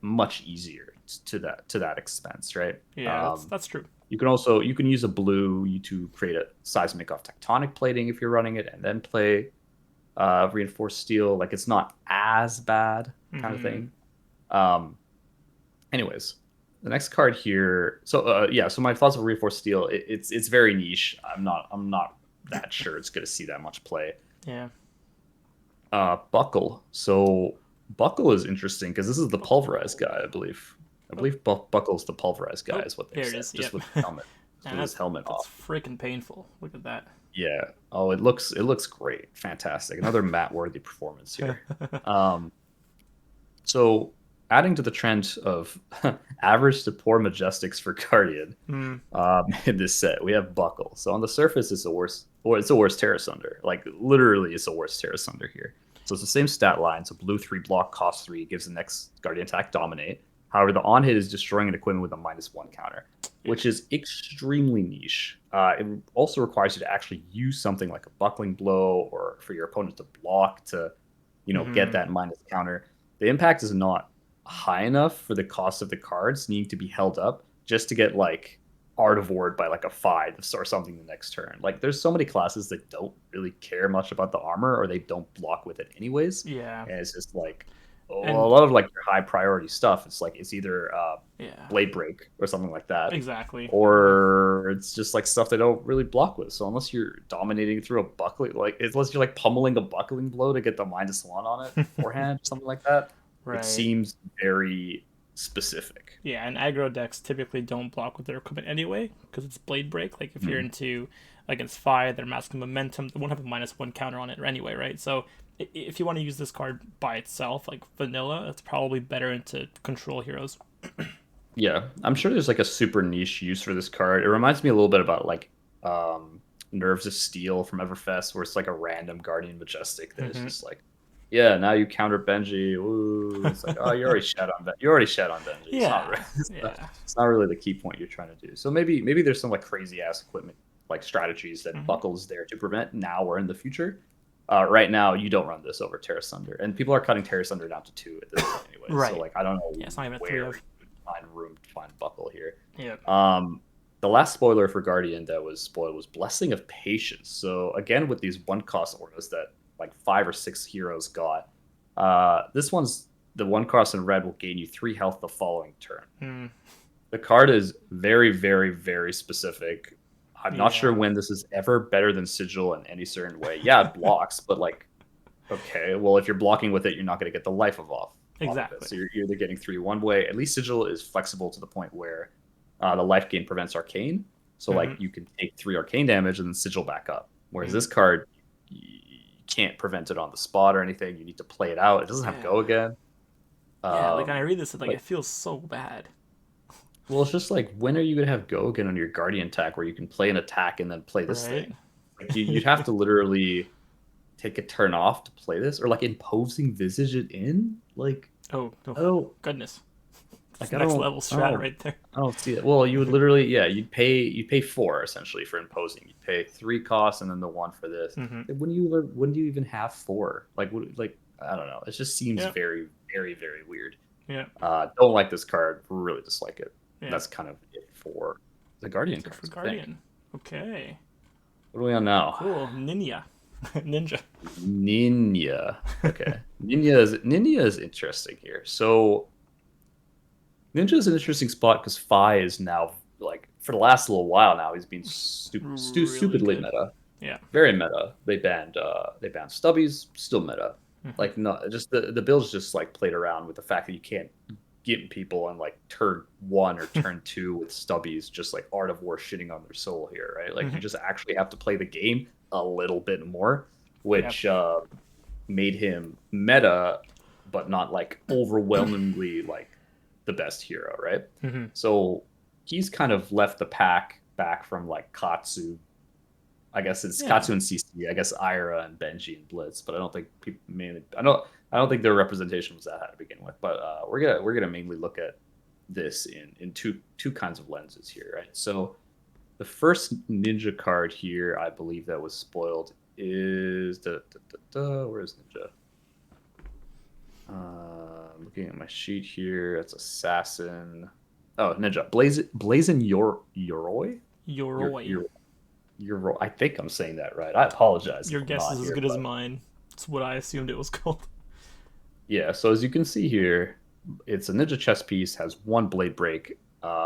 much easier to that expense, right? Yeah. That's true. You can use a blue you to create a seismic off tectonic plating if you're running it, and then play reinforced steel. Like it's not as bad kind of Hmm. thing. Um, anyways, the next card here. So yeah, so my thoughts of reinforced steel. It's very niche. I'm not that sure it's going to see that much play. Yeah. Buckle. So Buckle is interesting because this is the pulverized Buckle. guy, I believe. I Oh. believe Buckle's the pulverized guy, Oh. is what they've There it said, is. just Yep. with his helmet, just Man, with his helmet that's off. freaking painful. Look at that. Yeah. Oh, it looks great, fantastic. Another Matt worthy performance here. Um, so adding to the trend of average to poor majestics for Guardian, Hmm. in this set we have Buckle. So on the surface, it's the worst, or it's the worst Terra Sunder. Like literally, it's the worst Terra Sunder here. So it's the same stat line. So blue 3 block, cost 3, gives the next Guardian attack dominate. However, the on hit is destroying an equipment with a -1 counter, Yeah. which is extremely niche. It also requires you to actually use something like a buckling blow or for your opponent to block to, get Hmm. that minus counter. The impact is not high enough for the cost of the cards needing to be held up just to get like Artivored by like a 5 or something the next turn. Like there's so many classes that don't really care much about the armor or they don't block with it anyways. Yeah. And it's just like a And lot of like your high priority stuff. It's like it's either yeah. Blade Break or something like that, Exactly. Yeah. or it's just like stuff they don't really block with. So unless you're dominating through a buckling, like unless you're like pummeling a buckling blow to get the -1 on it beforehand, something like that, it Right. seems very specific. Yeah, and aggro decks typically don't block with their equipment anyway because it's blade break. Like if you're Mhm. into against fire, their masculine momentum, they won't have a -1 counter on it anyway, right? So if you want to use this card by itself, like vanilla, it's probably better into control heroes. Yeah, I'm sure there's like a super niche use for this card. It reminds me a little bit about like um, Nerves of Steel from Everfest, where it's like a random Guardian Majestic that is Hmm. just like, yeah, now you counter Benji. Ooh, it's like, oh, you already shed on Benji. It's not really, Yeah, yeah. it's not really the key point you're trying to do. So maybe there's some like crazy ass equipment like strategies that Hmm. Buckle's there to prevent now or in the future. Right now, you don't run this over Terra Sunder, and people are cutting Terra Sunder down to 2 at this point anyway. So Right. like, I don't know Yeah, it's not even a three where of. you would find room to find Buckle here. Yeah. Um, the last spoiler for Guardian that was spoiled was Blessing of Patience. So again, with these 1 cost auras that like 5 or 6 heroes got, this one's the 1 cost in red will gain you 3 health the following turn. Mm, The card is very, very, very specific. I'm not sure yeah. when this is ever better than Sigil in any certain way. Yeah, it blocks, but like, okay, well, if you're blocking with it, you're not going to get the life off of it. Exactly. So you're either getting 3 one way. At least Sigil is flexible to the point where the life gain prevents arcane. So Hmm. like you can take 3 arcane damage and then Sigil back up. Whereas Hmm. this card, you can't prevent it on the spot or anything. You need to play it out. It doesn't have go Yeah. again. Yeah. Like when I read this, like Like it feels so bad. Well, it's just like when are you gonna have Gogan on your Guardian attack where you can play an attack and then play this Right? thing? Like you'd have to literally take a turn off to play this, or like imposing visage it in. Like Oh, oh, I don't goodness. It's like I next don't level I strat don't right there. I don't see it. Well, you would literally yeah you'd pay four essentially for imposing. You'd pay three costs and then the one for this. Mm-hmm. Like, when do you even have four? Like I don't know. It just seems Yeah, very very very weird. yeah, Don't like this card. Really dislike it. yeah. That's kind of it for the Guardian That's it for cards, I think. Guardian. Okay. What are we on now? Cool. Ninja. Ninja. Ninja. Okay. Ninja is interesting here. So Ninja is an interesting spot because Fi is now like for the last little while now he's been Really stupidly good. meta, Yeah. very meta. They banned Stubbies, still meta. Mm-hmm. Like no, just the build's just like played around with the fact that you can't get people on like turn one or turn two with Stubbies, just like Art of War shitting on their soul here, right? Like you Mm-hmm. just actually have to play the game a little bit more, Yep. which made him meta, but not like overwhelmingly like the best hero, right? Mm-hmm. So he's kind of left the pack back from like Katsu. I guess it's Yeah. Katsu and CC. I guess Ira and Benji and Blitz, but I don't think people mainly. I don't think their representation was that high to begin with. But we're gonna mainly look at this in two kinds of lenses here, right? So the first ninja card here, I believe that was spoiled is where's ninja? Looking at my sheet here, it's assassin. Oh, ninja. Blazing Yoroi? Yoroi. Your I think I'm saying that right. I apologize if Your I'm guess not is as here, good as but mine. It's what I assumed it was called. yeah. So as you can see here, it's a ninja chess piece, has one blade break.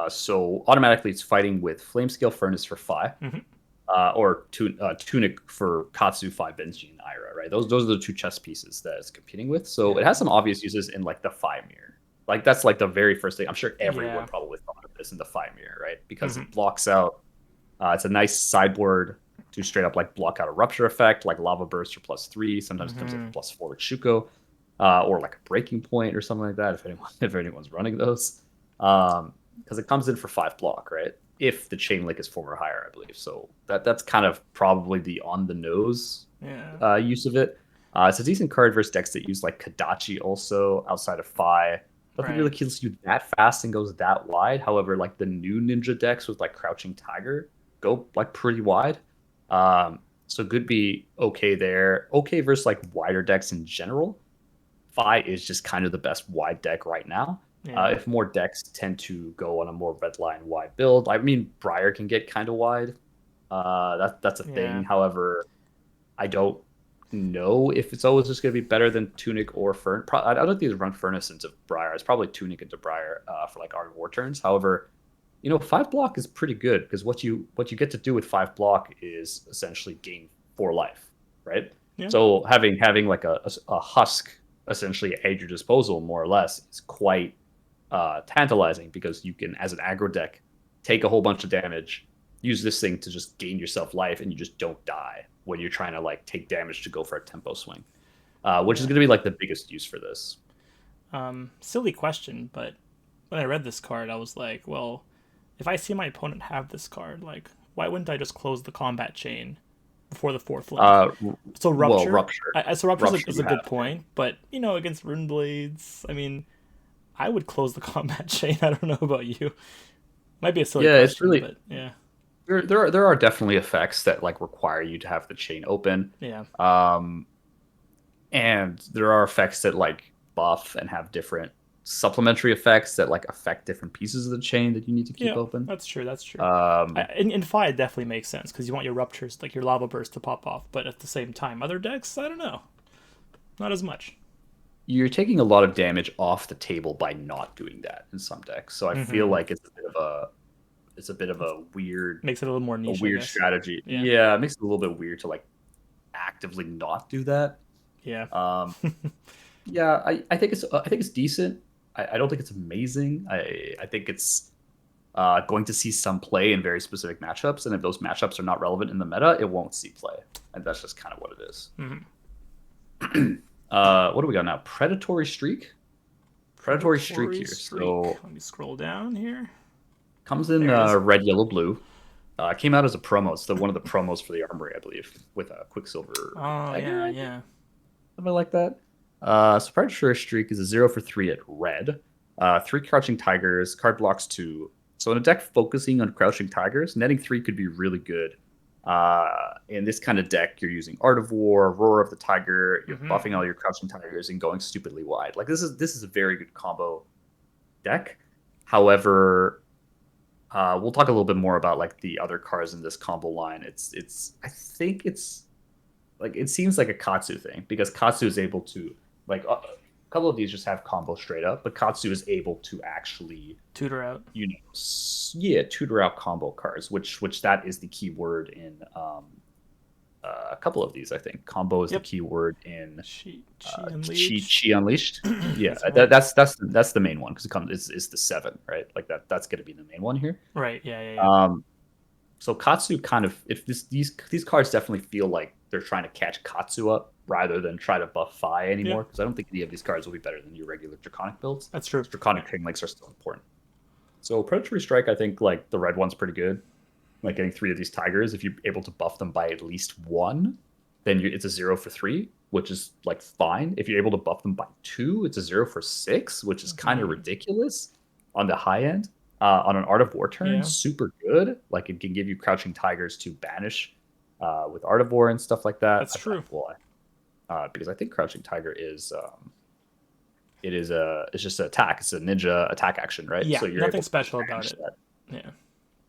So automatically it's fighting with flame scale furnace for five, Mm-hmm. or tunic for Katsu, five Benji, and Ira. Right. Those are the two chess pieces that it's competing with. So Yeah. it has some obvious uses in like the Phi mirror. Like that's like the very first thing. I'm sure everyone Yeah. probably thought of this in the Phi mirror, right? Because Mm-hmm. it blocks out. It's a nice sideboard to straight up like block out a rupture effect, like lava burst for +3. Sometimes it comes in for Mm-hmm. +4 with Shuko, or like a breaking point or something like that. If anyone's running those, because it comes in for 5 block, right? If the chain link is 4 or higher, I believe. So that's kind of probably the on the nose Yeah. use of it. It's a decent card versus decks that use like Kadachi also outside of Fi. Nothing Right. really kills you that fast and goes that wide. However, like the new ninja decks with like Crouching Tiger go like pretty wide. So could be okay there. Okay versus like wider decks in general. Fi is just kind of the best wide deck right now. Yeah. If more decks tend to go on a more red line wide build, I mean Briar can get kind of wide. That's a thing. Yeah. However, I don't know if it's always just going to be better than Tunic or Fern. I don't think it's run Furnace into Briar. It's probably Tunic into Briar for like Art of War turns. However, 5 block is pretty good because what you get to do with 5 block is essentially gain 4 life, right? Yeah. So having like a husk essentially at your disposal more or less is quite tantalizing because you can, as an aggro deck, take a whole bunch of damage, use this thing to just gain yourself life, and you just don't die when you're trying to like take damage to go for a tempo swing, which is Yeah. going to be like the biggest use for this. Silly question, but when I read this card, I was like, well, if I see my opponent have this card, like, why wouldn't I just close the combat chain before the fourth link? Uh, So well, rupture, rupture, so rupture rupture, is you a good have to. point, but against rune blades, I mean, I would close the combat chain. I don't know about you. Might be a silly Yeah, it's question, really but yeah, there are definitely effects that like require you to have the chain open. yeah, Um, and there are effects that like buff and have different supplementary effects that like affect different pieces of the chain that you need to keep yeah. open. That's true. That's true. Um, In Fi, it definitely makes sense because you want your ruptures, like your lava burst, to pop off. But at the same time, other decks, I don't know, not as much. you're taking a lot of damage off the table by not doing that in some decks. So I feel Mm-hmm. like it's a bit of a Makes it a little more a niche, I weird guess. strategy. Yeah, Yeah, it makes it a little bit weird to like actively not do that. yeah, Um, yeah, I think it's decent. I don't think it's amazing. I think it's going to see some play in very specific matchups, and if those matchups are not relevant in the meta, it won't see play, and that's just kind of what it is. mm-hmm. What do we got now? Predatory streak. Predatory streak Predatory here. streak. So Let me scroll down here. Comes in There it is. red, yellow, blue. Came out as a promo. It's one of the promos for the Armory, I believe, with a Quicksilver Oh Tiger, yeah, I think, yeah. something like that. So Predator Streak is a 0 for 3 at red. Three Crouching Tigers, card blocks 2. So in a deck focusing on Crouching Tigers, netting 3 could be really good. In this kind of deck, you're using Art of War, Roar of the Tiger, you're buffing Mm-hmm. all your Crouching Tigers and going stupidly wide. Like this is a very good combo deck. However, we'll talk a little bit more about like the other cards in this combo line. It's I think it's like it seems like a Katsu thing because Katsu is able to like a couple of these just have combo straight up, but Katsu is able to actually Tutor out. yeah, tutor out combo cards, which that is the key word in a couple of these. I think combo is the Yep. key word in Chi Unleashed. Chi Unleashed. Yeah, That's right. that's the main one because it comes is the 7, right? Like that's going to be the main one here. Right. Yeah. Yeah. Yeah. Um, so Katsu kind of if these cards definitely feel like they're trying to catch Katsu up rather than try to buff Fi Yeah. anymore because I don't think any of these cards will be better than your regular Draconic builds. That's true. Yeah. Draconic King links are still important. So Predatory Strike, I think like the red one's pretty good. Like getting 3 of these tigers, if you're able to buff them by at least 1, then it's a 0 for 3, which is like fine. If you're able to buff them by 2, it's a 0 for 6, which is kind of Mm-hmm. ridiculous on the high end. On an Art of War turn, Yeah. super good. Like it can give you Crouching Tigers to banish with Art of War and stuff like that. That's true. Because I think Crouching Tiger is it's just an attack. It's a ninja attack action, right? Yeah. So you're Nothing able to special about banish it. that. Yeah.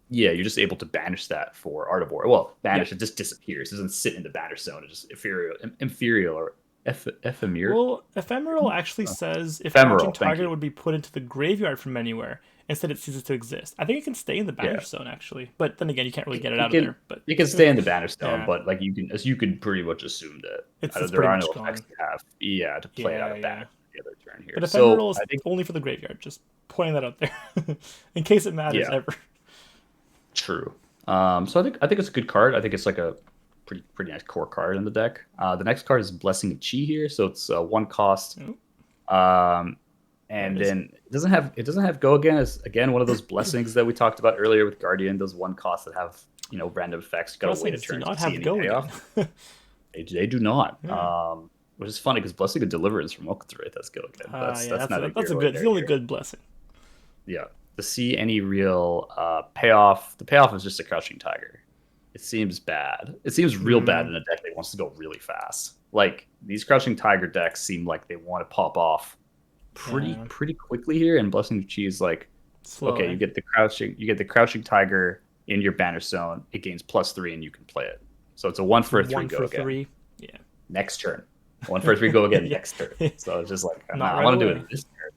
Yeah, you're just able to banish that for Art of War. Well, banish Yep. it just disappears. It doesn't sit in the banish zone. It just inferior or ephemeral. Well, ephemeral actually says if Crouching Ephemeral. Thank Target you. would be put into the graveyard from anywhere, instead it ceases to exist. I think it can stay in the Yeah, banish zone actually, but then again, you can't really get it it out of can there. But it can stay in the banish zone, yeah, but like you can pretty much assume that it's there pretty are much no effects gone. to have. Yeah, to play it out Yeah, of yeah. banish the other turn here. But So ephemeral is I think only for the graveyard. Just pointing that out there, in case it matters yeah, ever. true. So I think it's a good card. I think it's like a pretty nice core card in the deck. The next card is Blessing of Chi here, so it's 1 cost. Oh, Um, there it and is. then it doesn't have go again as again one of those blessings that we talked about earlier with Guardian. Those 1 costs that have random effects. You gotta wait a Blessings do turn to not see have any go again. payoff. They do not. Yeah. Which is funny because Blessing of Deliverance from Okazure has go again. Yeah. That's neither That's here a nor good. It's the there only here. good blessing. Yeah, to see any real payoff. The payoff is just a Crouching Tiger. It seems bad. It seems real bad Mm, in a deck that wants to go really fast. Like these Crouching Tiger decks seem like they want to pop off pretty yeah. pretty quickly here. And Blessing of Chi is like, Slow, okay, eh? you get the crouching tiger in your banner zone. It gains +3 and you can play it. So it's a 1 for 3 One go for again. three. Yeah. Next turn. 1 for 3 go again Yeah. next turn. So it's just like, Not nah, I right want to do away. it this turn.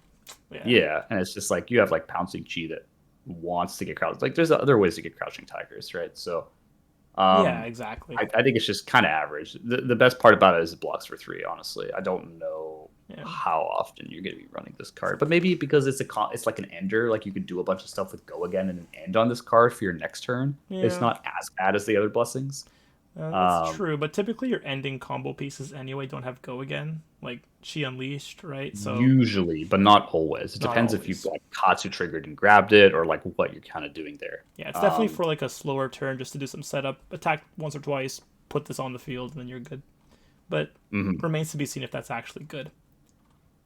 Yeah. Yeah, and it's just like you have like pouncing chi that wants to get crouched. Like there's other ways to get crouching tigers, right? So Yeah. um Exactly. I think it's just kind of average. The best part about it is it blocks for 3. Honestly, I don't know Yeah. how often you're going to be running this card, but maybe because it's like an ender, like you could do a bunch of stuff with go again and an end on this card for your next turn. It's Yeah. not as bad as the other blessings. That's Um, true, but typically your ending combo pieces anyway don't have go again, like She Unleashed, right? So Usually, but not always. It not depends if you've always. like Katsu triggered and grabbed it, or like what you're kind of doing there. Yeah, it's definitely for like a slower turn, just to do some setup, attack once or twice, put this on the field, and then you're good. But Mhm. remains to be seen if that's actually good.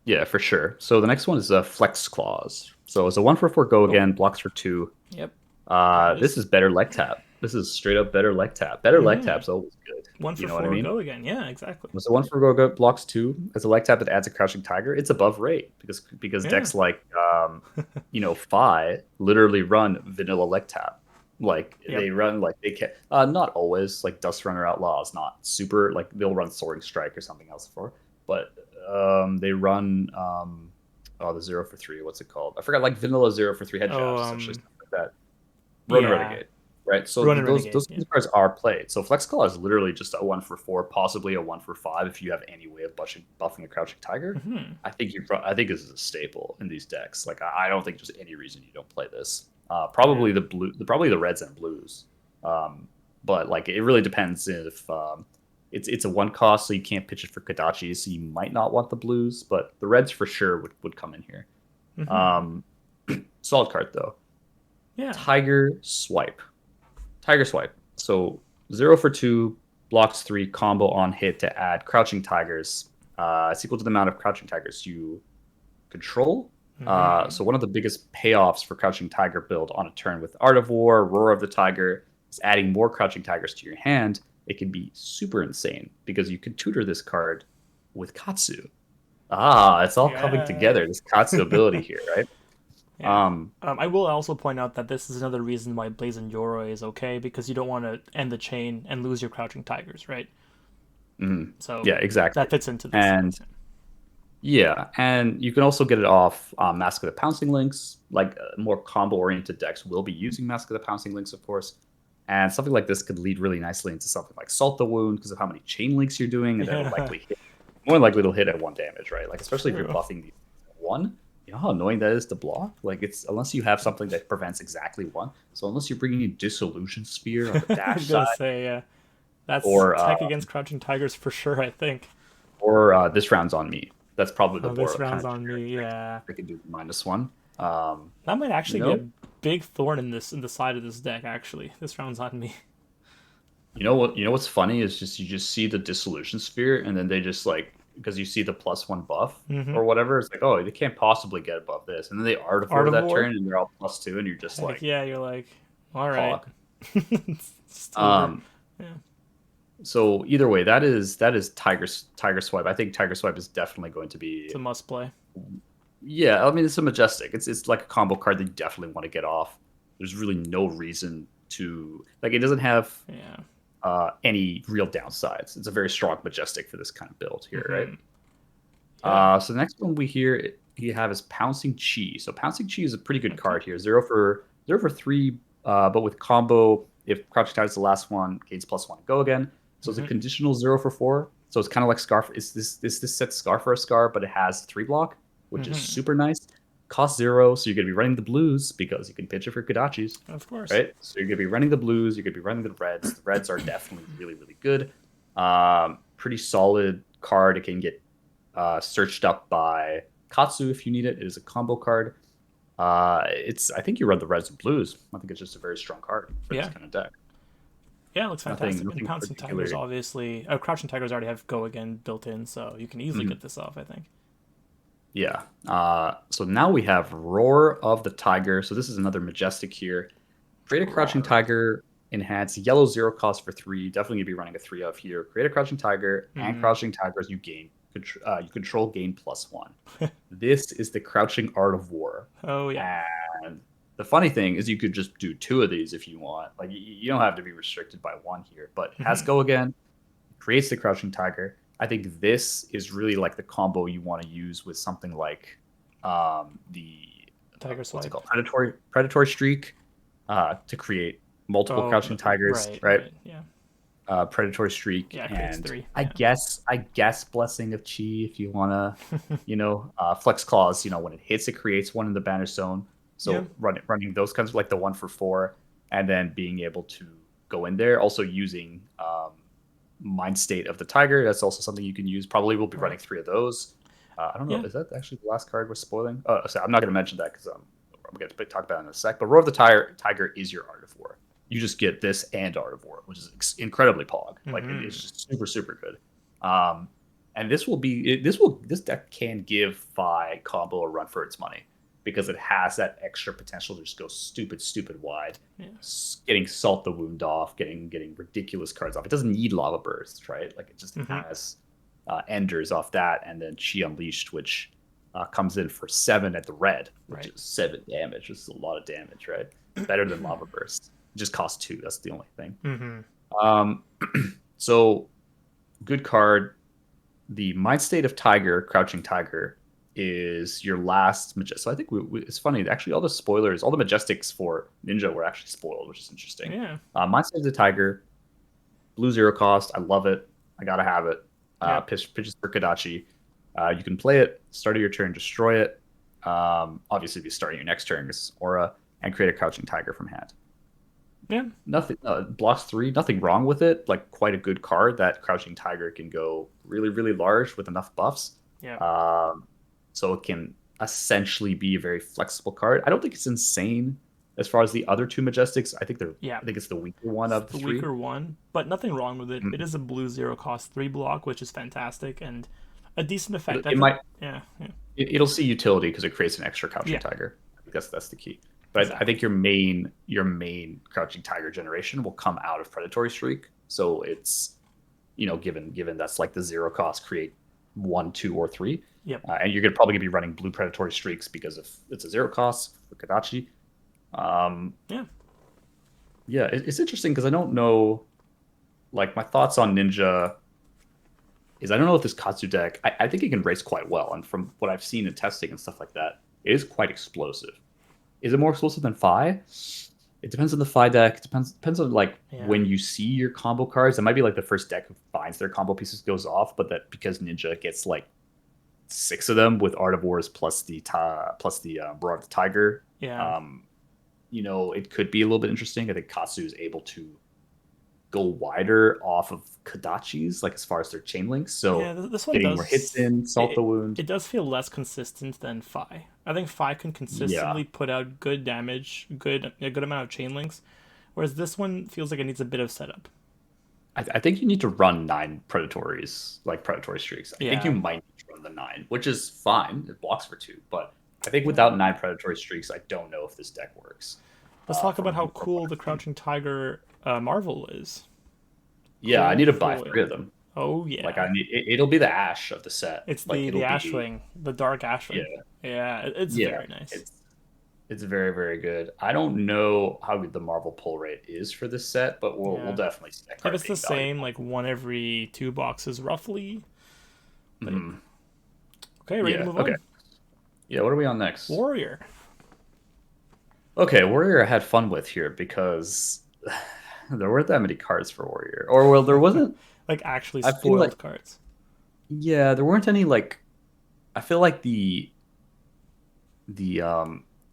Yeah, for sure. So the next one is a Flex Clause. So it's a 1 for 4 go Oh, again, blocks for 2. yep, there it This is. is better leg tap. This is straight up better leg tap. Better leg Mm-hmm. tap's always good. One You for know what I four, mean? go again. Yeah, exactly. So 1 for 4 go blocks 2 as a leg tap that adds a Crouching Tiger. It's above rate because Yeah, decks like Fi literally run vanilla leg tap. Like yep. they run like they can not always like Dust Runner Outlaw is not super like they'll run Soaring Strike or something else for, but they run the 0 for 3. What's it called? I forgot like vanilla 0 for 3 head Oh, jabs essentially stuff like that. Run yeah, Renegade, right? So Ronin those Renegade. those Yeah. cards are played. So Flex Claw is literally just a 1 for 4, possibly a 1 for 5 if you have any way of buffing a Crouching Tiger. Hmm. I think this is a staple in these decks. Like I don't think there's any reason you don't play this. Yeah. Probably the reds and blues. But like it really depends if it's a 1 cost, so you can't pitch it for Kadachi, so you might not want the blues. But the reds for sure would come in here. Hmm. Um, Solid card though. Yeah. Tiger Swipe. Tiger Swipe. So 0 for 2, blocks 3, combo on hit to add Crouching Tigers. It's equal to the amount of Crouching Tigers you control. Mm-hmm. So one of the biggest payoffs for Crouching Tiger build on a turn with Art of War, Roar of the Tiger, is adding more Crouching Tigers to your hand. It can be super insane because you could tutor this card with Katsu. It's all coming Yeah. together. This Katsu ability here, right? Yeah. Um, I will also point out that this is another reason why Blazing Yoroi is okay because you don't want to end the chain and lose your Crouching Tigers, right? mhm. So Yeah, exactly. that fits into this. And yeah, and you can also get it off Mask of the Pouncing Links. Like more combo-oriented decks will be using Mask of the Pouncing Links, of course. And something like this could lead really nicely into something like Salt the Wound because of how many chain links you're doing, and it'll Yeah, likely hit. More likely it'll hit at 1 damage, right? Like especially if you're true. buffing these at one. You know how annoying that is to block. Like it's unless you have something that prevents exactly one. So unless you're bringing in Dissolution Sphere on the I was dash gonna side, say, that's or tech against Crouching Tigers for sure. I think. this round's on me. That's probably the Oh, this more kind round's of on generic me. deck Yeah, that can do -1. Um, that might you actually be a know, big thorn in this in the side of this deck. Actually, this round's on me. you know what? You know what's funny is just you just see the Dissolution Sphere, and then they just like because you see the +1 buff Mm-hmm. or whatever. It's like, oh, they can't possibly get above this, and then they Art of War that Artivore. turn, and they're all +2, and you're just Heck like yeah, you're like, all right. hog. Still hurt. Um, Yeah, so either way, that is Tiger Swipe. I think Tiger Swipe is definitely going to it's be. a must play. Yeah, I mean it's a majestic. It's like a combo card that you definitely want to get off. There's really no reason to like. It doesn't have Yeah. any real downsides. It's a very strong majestic for this kind of build here, right? Mm-hmm. Yeah. So the next one we have is Pouncing Chi. So Pouncing Chi is a pretty good Okay. card here. 0 for 3, but with combo, if Crouching Tide is the last one, gains +1 go again. So it's a Mm-hmm. conditional 0 for 4. So it's kind of like Scarf. It's this set Scar for a Scar, but it has 3 block, which is Mm-hmm. super nice. Cost 0, so you're gonna be running the blues because you can pitch it for Kodachis, Of course. right? So you're gonna be running the blues. You're gonna be running the reds. The reds are definitely really really good. Pretty solid card. It can get searched up by Katsu if you need it. It is a combo card. It's I think you run the reds and blues. I think it's just a very strong card for this Yeah. kind of deck. Yeah, it looks Nothing fantastic. And nothing Pouncing Tigers, particular. obviously, Crouching Tigers already have Go Again built in, so you can easily Mhm. get this off, I think. Yeah. So now we have Roar of the Tiger. So this is another majestic here. Create a Crouching Roar. Tiger, enhance yellow 0 cost for 3. Definitely gonna be running a 3 of here. Create a Crouching Tiger and Mm-hmm. Crouching Tigers you control gain +1. This is the Crouching Art of War. Oh, yeah. And the funny thing is you could just do 2 of these if you want. Like you don't have to be restricted by one here, but it has Mm-hmm. go again, creates the Crouching Tiger. I think this is really like the combo you want to use with something like the Tiger what's it Swipe. called, predatory streak, to create multiple Oh, Crouching Tigers, right, right? right. Yeah. Predatory streak, Yeah, it creates and three. I Yeah. guess I guess Blessing of Chi if you wanna, Flex Claws. When it hits, it creates one in the banner zone. Yeah. So running those kinds of like the 1 for 4, and then being able to go in there. Also using Mind State of the Tiger. That's also something you can use. Probably we'll be Right. running 3 of those. I don't know. Yeah. Is that actually the last card we're spoiling? Oh, sorry, I'm not going to mention that because I'm going to talk about it in a sec. But Roar of the Tiger is your Art of War. You just get this and Art of War, which is incredibly pog. Like it's Mm-hmm. just super super good. And this deck can give Vi combo a run for its money because it has that extra potential to just go stupid wide, Yeah. getting Salt the Wound off, getting ridiculous cards off. It doesn't need Lava Burst, right? Like it just Mm-hmm. has Enders off that, and then Chi Unleashed, which comes in for 7 at the red, which Right. is 7 damage. This is a lot of damage, right? Better than Lava Burst. It just costs 2. That's the only thing. Mm-hmm. Um, so good card. The Mind State of Tiger, Crouching Tiger, is your last majestic. So I think it's funny. Actually, all the spoilers, all the majestics for Ninja were actually spoiled, which is interesting. Yeah. Mind State of the Tiger, blue 0 cost. I love it. I gotta have it. Yep. Pitches for Kodachi. You can play it, start of your turn, destroy it. Obviously, if you start your next turn, this Aura, and create a Crouching Tiger from hand. Yeah. Nothing blocks 3. Nothing wrong with it. Like quite a good card. That Crouching Tiger can go really really large with enough buffs. Yeah. So it can essentially be a very flexible card. I don't think it's insane As far as the other two Majestics, Yeah, I think it's the weaker one it's of the the three. weaker one, but nothing wrong with it. It Mhm. is a blue zero cost 3 block, which is fantastic and a decent effect. I It think, might yeah, yeah, it'll see utility because it creates an extra Crouching yeah, Tiger. I think that's the key. But I exactly. think your main Crouching Tiger generation will come out of Predatory Streak. So it's given that's like the zero cost, create one, two, or three, Yep. and you're gonna probably be running blue Predatory Streaks because of it's a zero cost for Kadachi. Um, Yeah. yeah, it's interesting because I don't know. Like my thoughts on Ninja is I don't know if this Katsu deck. I think it can race quite well, and from what I've seen in testing and stuff like that, it is quite explosive. Is it more explosive than Fi? It depends on the Fi deck. Depends on like Yeah. when you see your combo cards. It might be like the first deck who finds their combo pieces goes off, but that because Ninja gets like six of them with Art of Wars plus the Roar of the Tiger. Yeah. Um, it could be a little bit interesting. I think Katsu is able to go wider off of Kadachi's, like as far as their chain links. Yeah, So this one getting more hits does in, salt the wound. it does feel less consistent than Fi. I think Fi can Yeah. consistently put out good damage, a good amount of chain links, whereas this one feels like it needs a bit of setup. I think you need to run nine predatories, like predatory streaks. I think you Yeah. might need to run the nine, which is fine. It blocks for two, but I think Yeah. without nine predatory streaks, I don't know if this deck works. Let's talk about how From what cool the I've seen. Crouching Tiger Marvel is. Yeah, I need Gold to buy three of foil. them. Oh Like yeah. it'll be the Ash of the set. It's Like the it'll be Ashwing, the dark Ashwing. yeah, Yeah, it's yeah. very nice. It's very very good. I don't know how good the Marvel pull rate is for this set, but we'll Yeah. definitely see that If card it's the being same, valuable. like one every two boxes roughly. But Mhm. okay, ready to Yeah. move Okay. on. Yeah. What are we on next? Warrior. Okay, Warrior I had fun with here because there weren't that many cards for Warrior. Or well, there wasn't. Like actually I feel like spoiled cards. yeah, there weren't any like. I feel like the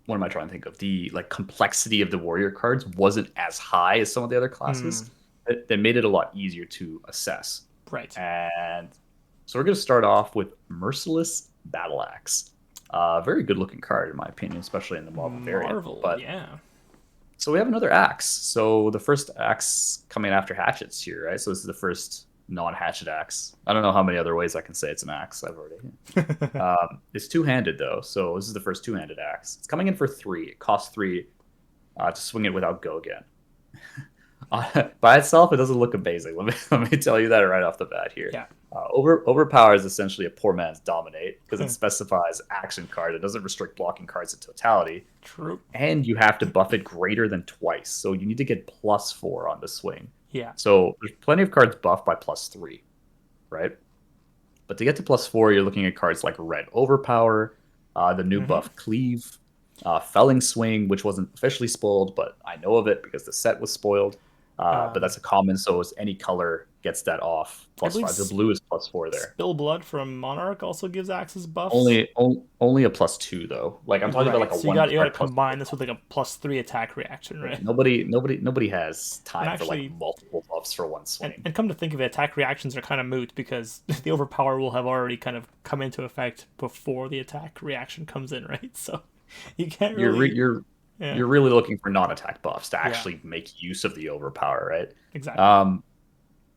what am I trying to think of? The like complexity of the Warrior cards wasn't as high as some of the other Hmm. classes. That made it a lot easier to assess. Right. And so we're going to start off with Merciless Battle Axe. Very good looking card in my opinion, especially in the Marvel variant. Marvel, But yeah. so we have another axe. So the first axe coming after hatchets here, right? So this is the first non-hatchet axe. I don't know how many other ways I can say it's an axe. I've already. It's two-handed though, so this is the first two-handed axe. It's coming in for three. It costs three to swing it without go again. By itself, it doesn't look amazing. Let me tell you that right off the bat here. Yeah. Overpower is essentially a poor man's dominate because it specifies action card. It doesn't restrict blocking cards in totality, True. and you have to buff it greater than twice. So you need to get +4 on the swing. Yeah. So there's plenty of cards buffed by +3, right? But to get to +4, you're looking at cards like Red Overpower, the new Hmm. buff Cleave, Felling Swing, which wasn't officially spoiled, but I know of it because the set was spoiled. But Um, that's a common, so it's any color gets that off I plus believe five. The blue is +4 there. Spill Blood from Monarch also gives Axes buffs. Only a +2 though. Like I'm talking about like Right. a So one you got to card +4 combine this with combo. like a +3 attack reaction, Like right? nobody has And time for like actually, multiple buffs for one and, swing. and come to think of it, attack reactions are kind of moot because the overpower will have already kind of come into effect before the attack reaction comes in, right? So you can't You're re- really, you're yeah, you're really looking for non-attack buffs to yeah, actually make use of the overpower, right? exactly. Um,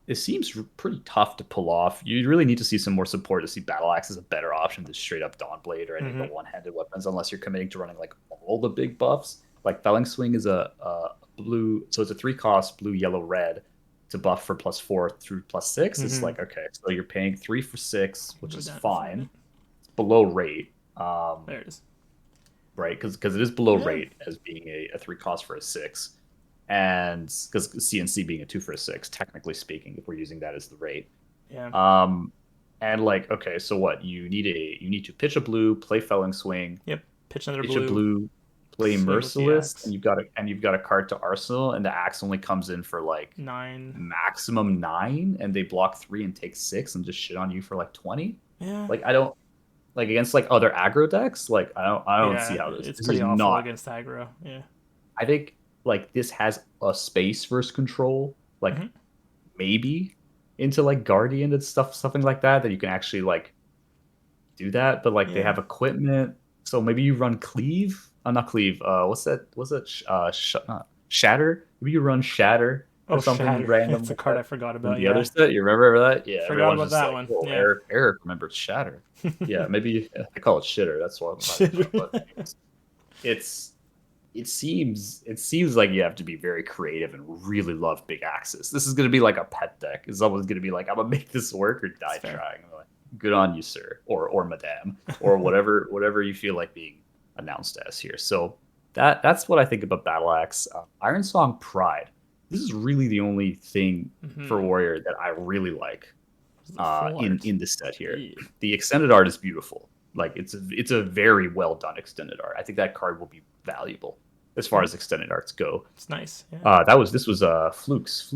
it seems pretty tough to pull off. You really need to see some more support to see Battle Axe as a better option than straight up Dawnblade or any of the Hmm. one-handed weapons, unless you're committing to running like all the big buffs. Like Felling Swing is a blue, so it's a 3 cost blue, yellow, red to buff for +4 through +6. It's Hmm. like okay, so you're paying 3 for 6, which Go is down and find fine. it. It's below rate. There it is. Right? Because it is below Yeah, rate as being a 3 cost for a 6, and because CNC being a 2 for a 6, technically speaking, if we're using that as the rate. yeah. Um, and like okay, so what you need to pitch a blue, play Felling Swing, Yep. Pitch another pitch a blue. blue, play Swing with the Merciless, and axe. you've got a card to Arsenal, and the axe only comes in for like 9. maximum 9, and they block 3 and take 6 and just shit on you for like 20. Yeah. Like I don't like against like other aggro decks. Like I don't see Yeah, how it's this pretty is awful not. against aggro. Yeah. I think like this has a space versus control, like Hmm. maybe into like Guardian and something like that you can actually like do that. But like they Yeah. have equipment, so maybe you run Cleave. not cleave. What's that? What's that? Shatter. Maybe you run Shatter or Oh, something Shatter. random It's a like card that I forgot from about. the other Yeah, set. You remember that? Yeah, forgot everyone's about just that like, one. "Whoa, Yeah. Eric remembers Shatter." Yeah, maybe I call it Shitter. That's what I'm talking about. But Shit. anyways, it's it seems like you have to be very creative and really love big axes. This is going to be like a pet deck. It's always going to be like, I'm gonna make this work or That's die fair. trying. I'm like, good on you, sir, or madame, or whatever you feel like being announced as here. So that's what I think about Battle Axe. Iron Song Pride. This is really the only thing for Mm-hmm. Warrior that I really like The full art. in this set here. Yeah. The extended art is beautiful. Like it's a very well done extended art. I think that card will be valuable as far Yeah. as extended arts go. It's nice. Yeah. This was Fluke's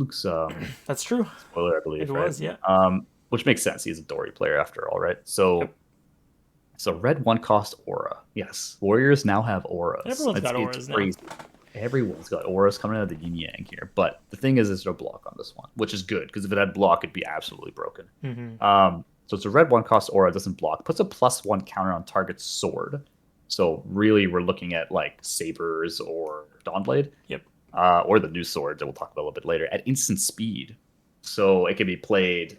That's true. spoiler, I It believe, right? was. Yeah. Which makes sense. He's a Dory player after all, right? Yep. So red one cost aura. Yes, warriors now have auras. Everyone's got It's auras now. crazy. Everyone's got auras coming out of the yin yang here. But the thing is, there's no block on this one, which is good because if it had block, it'd be absolutely broken. Mm-hmm. So it's a red one cost aura, doesn't block, puts a +1 counter on target sword. So really, we're looking at like sabers or Dawnblade, Yep. or the new swords that we'll talk about a little bit later at instant speed. So it can be played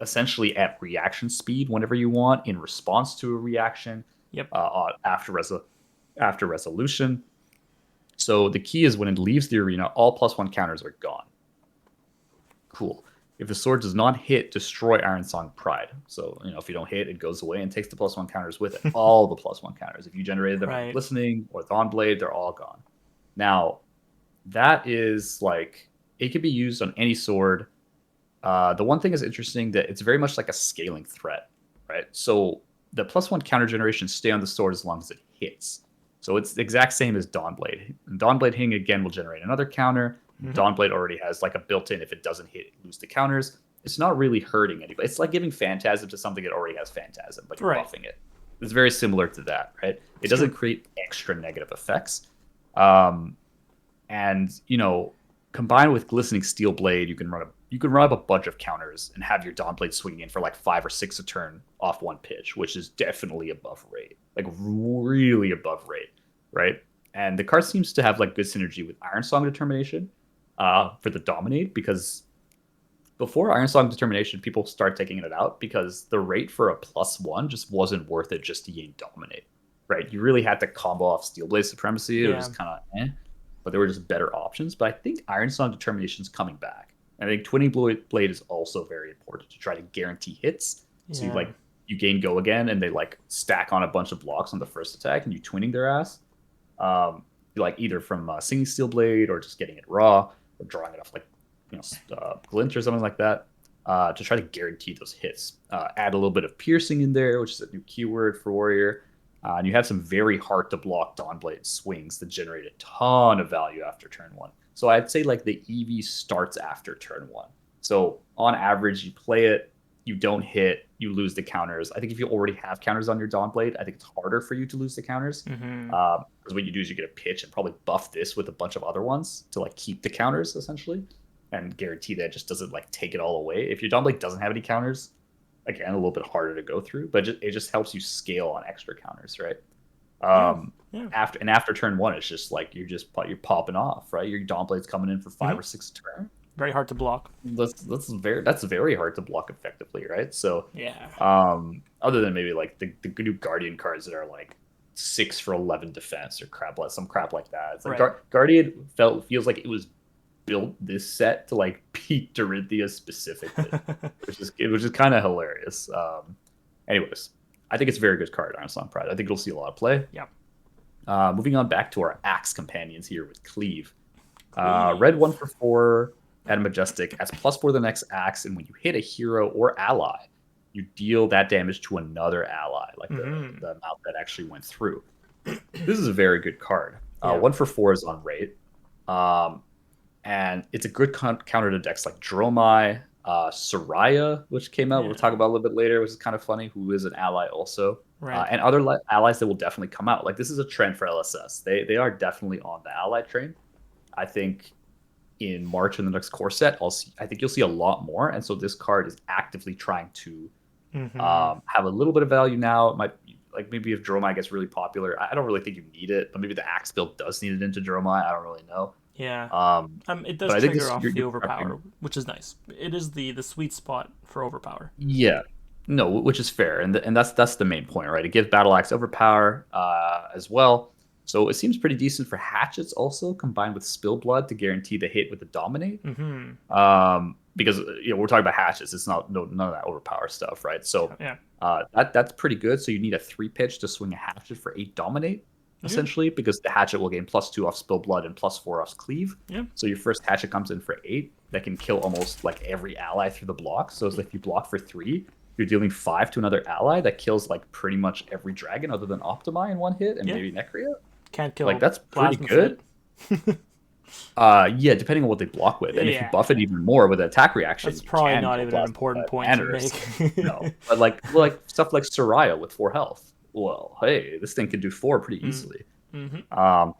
essentially at reaction speed whenever you want in response to a reaction Yep. after resolution. So the key is when it leaves the arena, all +1 counters are gone. Cool. If the sword does not hit, destroy Iron Song Pride. So, if you don't hit, it goes away and takes the +1 counters with it. All the +1 counters. If you generated them from Right. Listening or Thornblade, they're all gone. Now, that is like, it can be used on any sword. The one thing is interesting that it's very much like a scaling threat, right? So the +1 counter generations stay on the sword as long as it hits. So it's the exact same as Dawnblade. And Dawnblade hitting again will generate another counter. Mm-hmm. Dawnblade already has like a built-in, if it doesn't hit, lose the counters. It's not really hurting anybody. It's like giving Phantasm to something that already has Phantasm, but you're Right. buffing it. It's very similar to that, right? It It's doesn't true. create extra negative effects. Um, and combined with Glistening Steel Blade, you can run up a bunch of counters and have your Dawnblade swinging in for like 5 or 6 a turn off one pitch, which is definitely above rate, like really above rate, right? And the card seems to have like good synergy with Iron Song Determination for the Dominate, because before Iron Song Determination, people start taking it out because the rate for a +1 just wasn't worth it just to gain Dominate, right? You really had to combo off Steel Blade Supremacy. It was Yeah. just kind of but there were just better options. But I think Iron Song Determination is coming back. I think Twinning Blade is also very important to try to guarantee hits. So Yeah. you gain go again, and they like stack on a bunch of blocks on the first attack, and you twinning their ass. Like either from Singing Steel Blade or just getting it raw or drawing it off like glint or something like that, to try to guarantee those hits. Add a little bit of piercing in there, which is a new keyword for warrior. And you have some very hard to block Dawnblade swings that generate a ton of value after turn one. So I'd say like the EV starts after turn one. So on average, you play it, you don't hit, you lose the counters. I think if you already have counters on your Dawnblade, I think it's harder for you to lose the counters. Mm-hmm. Because what you do is you get a pitch and probably buff this with a bunch of other ones to like keep the counters essentially and guarantee that it just doesn't like take it all away. If your Dawnblade doesn't have any counters, again, a little bit harder to go through, but it just helps you scale on extra counters, right? Yeah. Yeah. After turn one, it's just like you're popping off, right? Your Dawnblade's coming in for 5 Mm-hmm. or 6 a turn. Very hard to block. That's very hard to block effectively, right? So, Yeah. other than maybe like the new Guardian cards that are like 6 for 11 defense or some crap like that. It's like Right. Guardian feels like it was built this set to like beat Dorinthia specifically, which is kind of hilarious. Anyways, I think it's a very good card, Iron Song Pride. I think it'll see a lot of play. Yeah. Moving on back to our Axe companions here with Cleave. Cleave. Red 1 for 4 at a Majestic as +4 the next Axe, and when you hit a hero or ally, you deal that damage to another ally, like Mm-hmm. the amount that actually went through. This is a very good card. Yeah. 1 for 4 is on rate. And it's a good counter to decks like Dromai, Soraya, which came out. Yeah. We'll talk about a little bit later, which is kind of funny, who is an ally also. Right. And other allies that will definitely come out. Like, this is a trend for LSS. They are definitely on the ally train. I think in March in the next core set, I think you'll see a lot more. And so this card is actively trying to Mm-hmm. have a little bit of value now. It might like maybe if Dromai gets really popular, I don't really think you need it, but maybe the Axe build does need it into Dromai. I don't really know. Yeah. It does But I think trigger this off the you're prepping. overpower, which is nice. It is the sweet spot for overpower. Yeah, no, which is fair, and that's the main point, right? It gives Battle Axe overpower as well, so it seems pretty decent for hatchets also combined with Spill Blood to guarantee the hit with the Dominate. Mm-hmm. Because we're talking about hatchets, it's not none of that overpower stuff, right? So Yeah. that's pretty good. So you need a 3 pitch to swing a hatchet for 8 Dominate Yeah. essentially, because the hatchet will gain +2 off Spill Blood and +4 off Cleave. Yeah. So your first hatchet comes in for 8 that can kill almost like every ally through the block. So it's like if you block for 3, you're dealing 5 to another ally that kills like pretty much every dragon other than Optimi in one hit and Yeah. maybe Necria. Can't Like kill that's pretty Plasma Fit. good. Yeah, depending on what they block with, and if you Yeah. buff it even more with an attack reaction, That's you probably can not kill even an Plasma important Cut point and to Ursa. make. No, but like stuff like Soraya with 4 health. Well, hey, this thing can do 4 pretty easily. Mm-hmm. Um,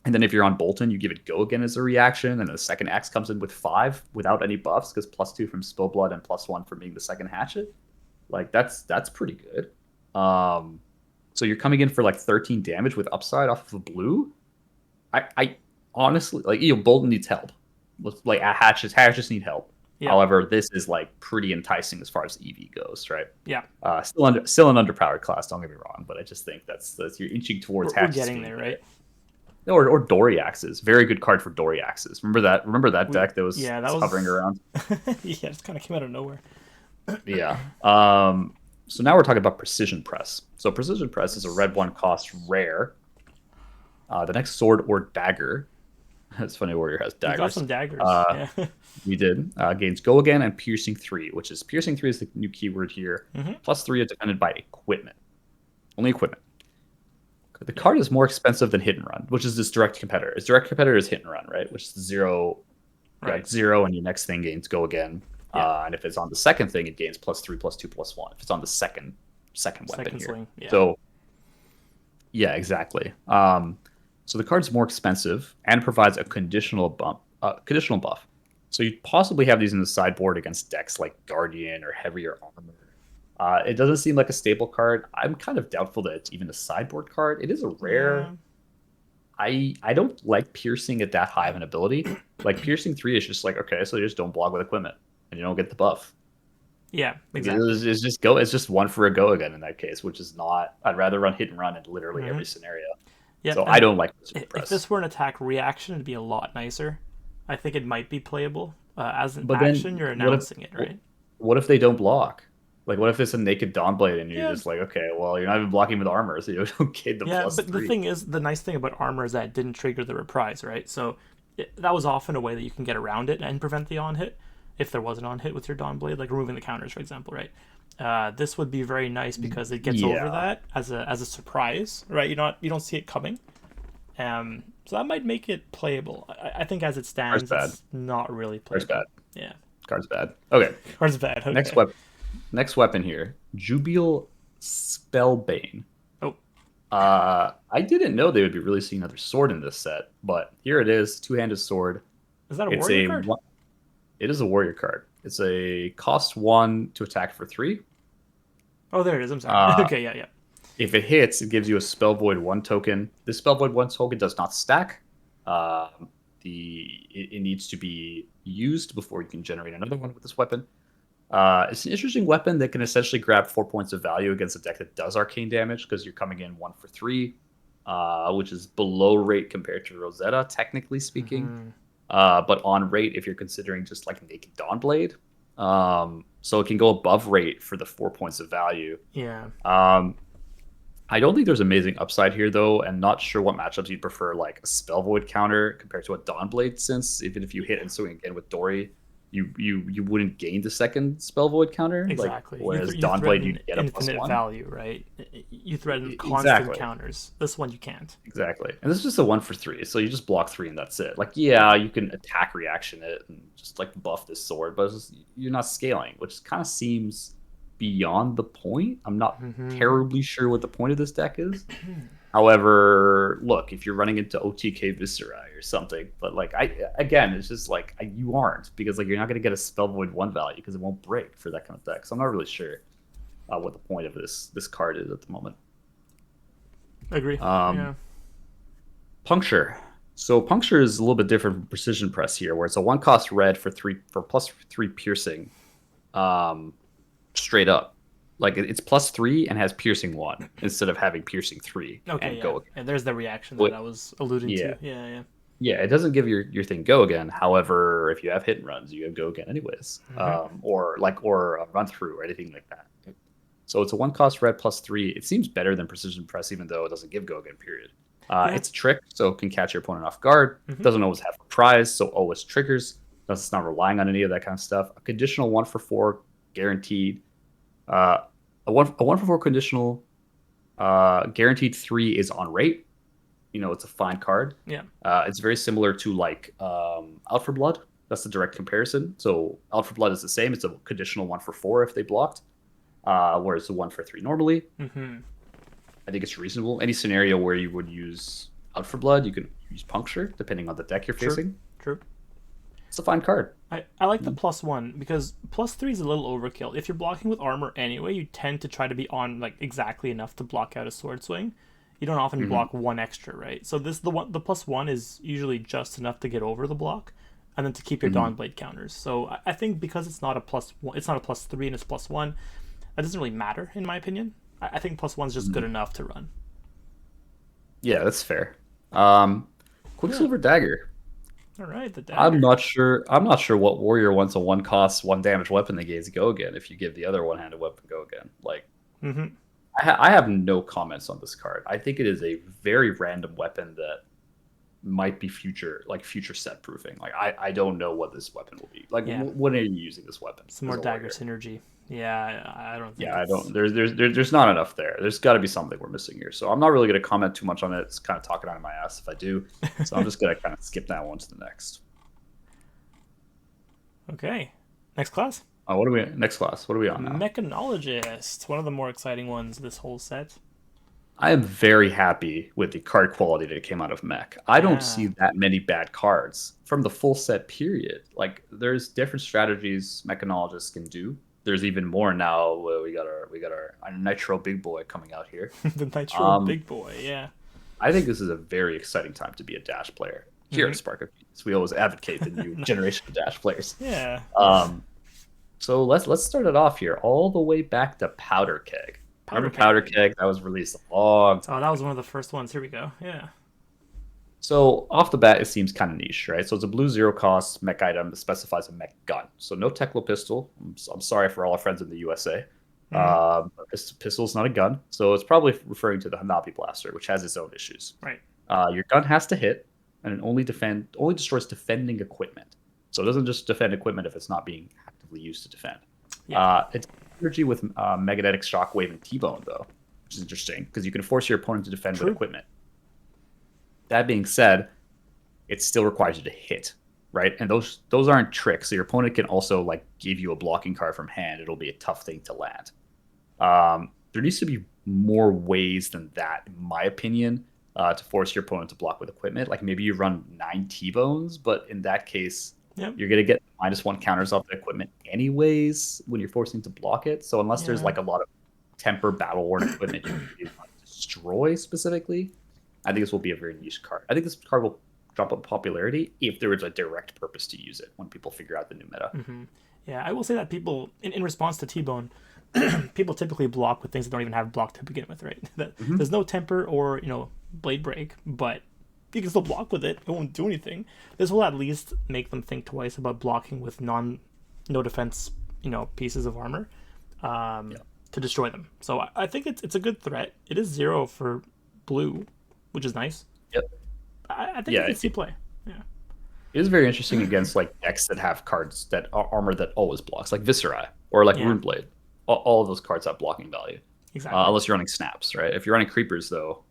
and then if you're on Bolton, you give it Go Again as a reaction, and the second Axe comes in with 5 without any buffs because +2 from Spill Blood and +1 from being the second hatchet. Like that's pretty good. So you're coming in for like 13 damage with upside off of a blue. I honestly like Bolton needs help. Like hatchets need help. Yeah. However, this is like pretty enticing as far as EV goes, right? Yeah. Still an underpowered class. Don't get me wrong, but I just think that's you're inching towards We're hatchets getting being there, better. right? Or Dory axes. Very good card for Dory axes. Remember that We deck that was yeah, that hovering was around. yeah, it kind of came out of nowhere. Yeah. So now we're talking about precision press. So precision press is a red 1 cost rare. The next sword or dagger. It's funny, Warrior has We got daggers. some daggers. Uh, Yeah. we did. Gains Go Again and Piercing 3, which is Piercing 3 is the new keyword here. Mm-hmm. +3 is defended by equipment. Only equipment. The Yeah. card is more expensive than Hit and Run, which is this direct competitor. Its direct competitor is Hit and Run, right? Which is 0, Right. 0, and your next thing gains Go Again. Yeah. And if it's on the second thing, it gains +3, +2, +1. If it's on the second weapon Second here. swing. Yeah. So yeah, exactly. So the card's more expensive and provides a conditional buff. So you possibly have these in the sideboard against decks like Guardian or heavier armor. It doesn't seem like a staple card. I'm kind of doubtful that it's even a sideboard card. It is a rare. Yeah. I don't like piercing at that high of an ability. Like piercing 3 is just like, okay, so you just don't block with equipment and you don't get the buff. Yeah. Exactly. It's just one for a Go Again in that case, which is not. I'd rather run Hit and Run in literally Mm-hmm. every scenario. Yep. So I And don't like Precision if Press. this were an attack reaction, it'd be a lot nicer. I think it might be playable. As an But action, then you're announcing it, right? what if they don't block? Like what if it's a naked Dawnblade and you're Yeah. just like, okay, well, you're not even blocking with armor, so you don't get the Yeah, but the +3. thing is, the nice thing about armor is that it didn't trigger the reprise, right? So that was often a way that you can get around it and prevent the on hit if there was an on hit with your Dawn Blade, like removing the counters, for example, right? This would be very nice because it gets over Yeah, that as a surprise, right? You don't see it coming. So that might make it playable. I think as it card's stands, bad. it's not really Card's playable. bad. Yeah, Card's bad. Okay, card's bad. next Okay. weapon. Next weapon here, Jubial Spellbane. Oh, I didn't know they would be releasing another sword in this set, but here it is, two-handed sword. is that a It's warrior card? it is a warrior card. It's a cost 1 to attack for 3. Oh, there it is. I'm sorry. Uh, Okay, yeah, yeah. if it hits, it gives you a Spell Void 1 token. This Spell Void 1 token does not stack. It needs to be used before you can generate another one with this weapon. It's an interesting weapon that can essentially grab 4 points of value against a deck that does arcane damage because you're coming in 1 for 3, which is below rate compared to Rosetta, technically speaking. Mm-hmm. But on rate if you're considering just like Naked Dawnblade. So it can go above rate for the 4 points of value. Yeah. I don't think there's amazing upside here though, and not sure what matchups you'd prefer, like a Spell Void counter compared to a Dawnblade, since even if you hit and swing again with Dory, you wouldn't gain the second Spell Void counter. Exactly. Like whereas You Dawnblade threaten you'd get a infinite +1. value, right? You threaten constant Exactly. counters. This one you can't. Exactly. And this is just a 1 for 3, so you just block 3 and that's it. Like, yeah, you can attack reaction it and just like buff this sword, but you're not scaling, which kind of seems beyond the point. I'm not Mm-hmm. terribly sure what the point of this deck is. However, look, if you're running into OTK Viscera or something, but like it's just like you aren't, because like you're not going to get a Spell Void 1 value because it won't break for that kind of deck. So I'm not really sure what the point of this card is at the moment. Agree. Um, Yeah. Puncture. So puncture is a little bit different from precision press here, where it's a one cost red for plus three piercing, um, straight up. Like it's plus three and has piercing one instead of having piercing three Okay. and Yeah. go again. Yeah. There's the reaction Wait, that I was alluding yeah, to. Yeah. Yeah. yeah. It doesn't give your thing go again. However, if you have hit and runs, you have go again anyways, or a run through or anything like that. So it's a one cost red plus three. It seems better than precision press, even though it doesn't give go again. Period. Yeah. It's a trick, so it can catch your opponent off guard. Hmm. Doesn't always have a prize, so always triggers. It's not relying on any of that kind of stuff. A conditional one for four, guaranteed. Uh, a one for four conditional, guaranteed three is on rate. It's a fine card. Yeah. It's very similar to like Out for Blood. That's the direct comparison. So Out for Blood is the same. It's a conditional one for four if they blocked, whereas the one for three normally. Hmm. I think it's reasonable. Any scenario where you would use Out for Blood, you can use Puncture depending on the deck you're True. facing. True. It's a fine card. I like the plus one because plus three is a little overkill. If you're blocking with armor anyway, you tend to try to be on like exactly enough to block out a sword swing. You don't often Mm-hmm. block one extra, right? So the plus one is usually just enough to get over the block, and then to keep your Mm-hmm. Dawn Blade counters. So I think because it's not a plus one, it's not a plus three and it's plus one, that doesn't really matter in my opinion. I think plus one's just Mm-hmm. good enough to run. Yeah, that's fair. Um, Yeah. Quicksilver Dagger. All right, the I'm dagger. not sure. I'm not sure what warrior wants a one cost, one damage weapon that gains go again. If you give the other one handed weapon go again, like Mm-hmm. I have no comments on this card. I think it is a very random weapon that might be future set proofing. Like I don't know what this weapon will be. Like Yeah, when are you using this weapon some as more a dagger warrior? synergy. Yeah, I don't think Yeah, I it's don't. There's not enough there. There's got to be something we're missing here. So I'm not really going to comment too much on it. It's kind of talking out of my ass if I do. So I'm just going to kind of skip that one to the next. okay. Next class. What are we next class? What are we on now? Mechanologist, one of the more exciting ones this whole set. I am very happy with the card quality that came out of Mech. I don't see Yeah, that many bad cards from the full set period. Like there's different strategies mechanologists can do. There's even more now. We got our Nitro Big Boy coming out here. the Nitro Um, Big Boy. Yeah. I think this is a very exciting time to be a Dash player. Here Hmm. at Spark of Genius, we always advocate the new generation of Dash players. Yeah. Yeah. Um, so let's start it off here, all the way back to Powder Keg. Powder Remember Powder keg. Keg? That was released a long Oh, time that was ago. one of the first ones. Here we go. Yeah. So off the bat, it seems kind of niche, right? So it's a blue zero cost mech item that specifies a mech gun. So no Tekla pistol. I'm sorry for all our friends in the USA. Hmm. Pistol's not a gun, so it's probably referring to the Hanabi blaster, which has its own issues. Right. Your gun has to hit, and it only destroys defending equipment. So it doesn't just defend equipment if it's not being actively used to defend. Yeah. It's energy with magnetic shockwave and T-bone though, which is interesting because you can force your opponent to defend with True. equipment. That being said, it still requires you to hit, right? And those aren't tricks. So your opponent can also like give you a blocking card from hand. It'll be a tough thing to land. There needs to be more ways than that, in my opinion, to force your opponent to block with equipment. Like maybe you run 9 T-bones, but in that case, Yep. you're gonna get -1 counters off the equipment anyways when you're forcing to block it. So unless there's Yeah. like a lot of temper battle worn equipment you can really want to destroy specifically, I think this will be a very niche card. I think this card will drop in popularity if there is a direct purpose to use it when people figure out the new meta. Hmm. Yeah. I will say that people, in response to T Bone, people typically block with things that don't even have block to begin with, right? That Hmm. there's no temper or blade break, but you can still block with it. It won't do anything. This will at least make them think twice about blocking with no defense, pieces of armor, um, Yeah. to destroy them. So I think it's a good threat. It is zero for blue, which is nice. Yep. I think I Yeah, can see play. Yeah. it is very interesting against like decks that have cards that are armor that always blocks, like Viscera or like Yeah. Runeblade. All of those cards have blocking value, Exactly. unless you're running snaps, right? If you're running creepers, though,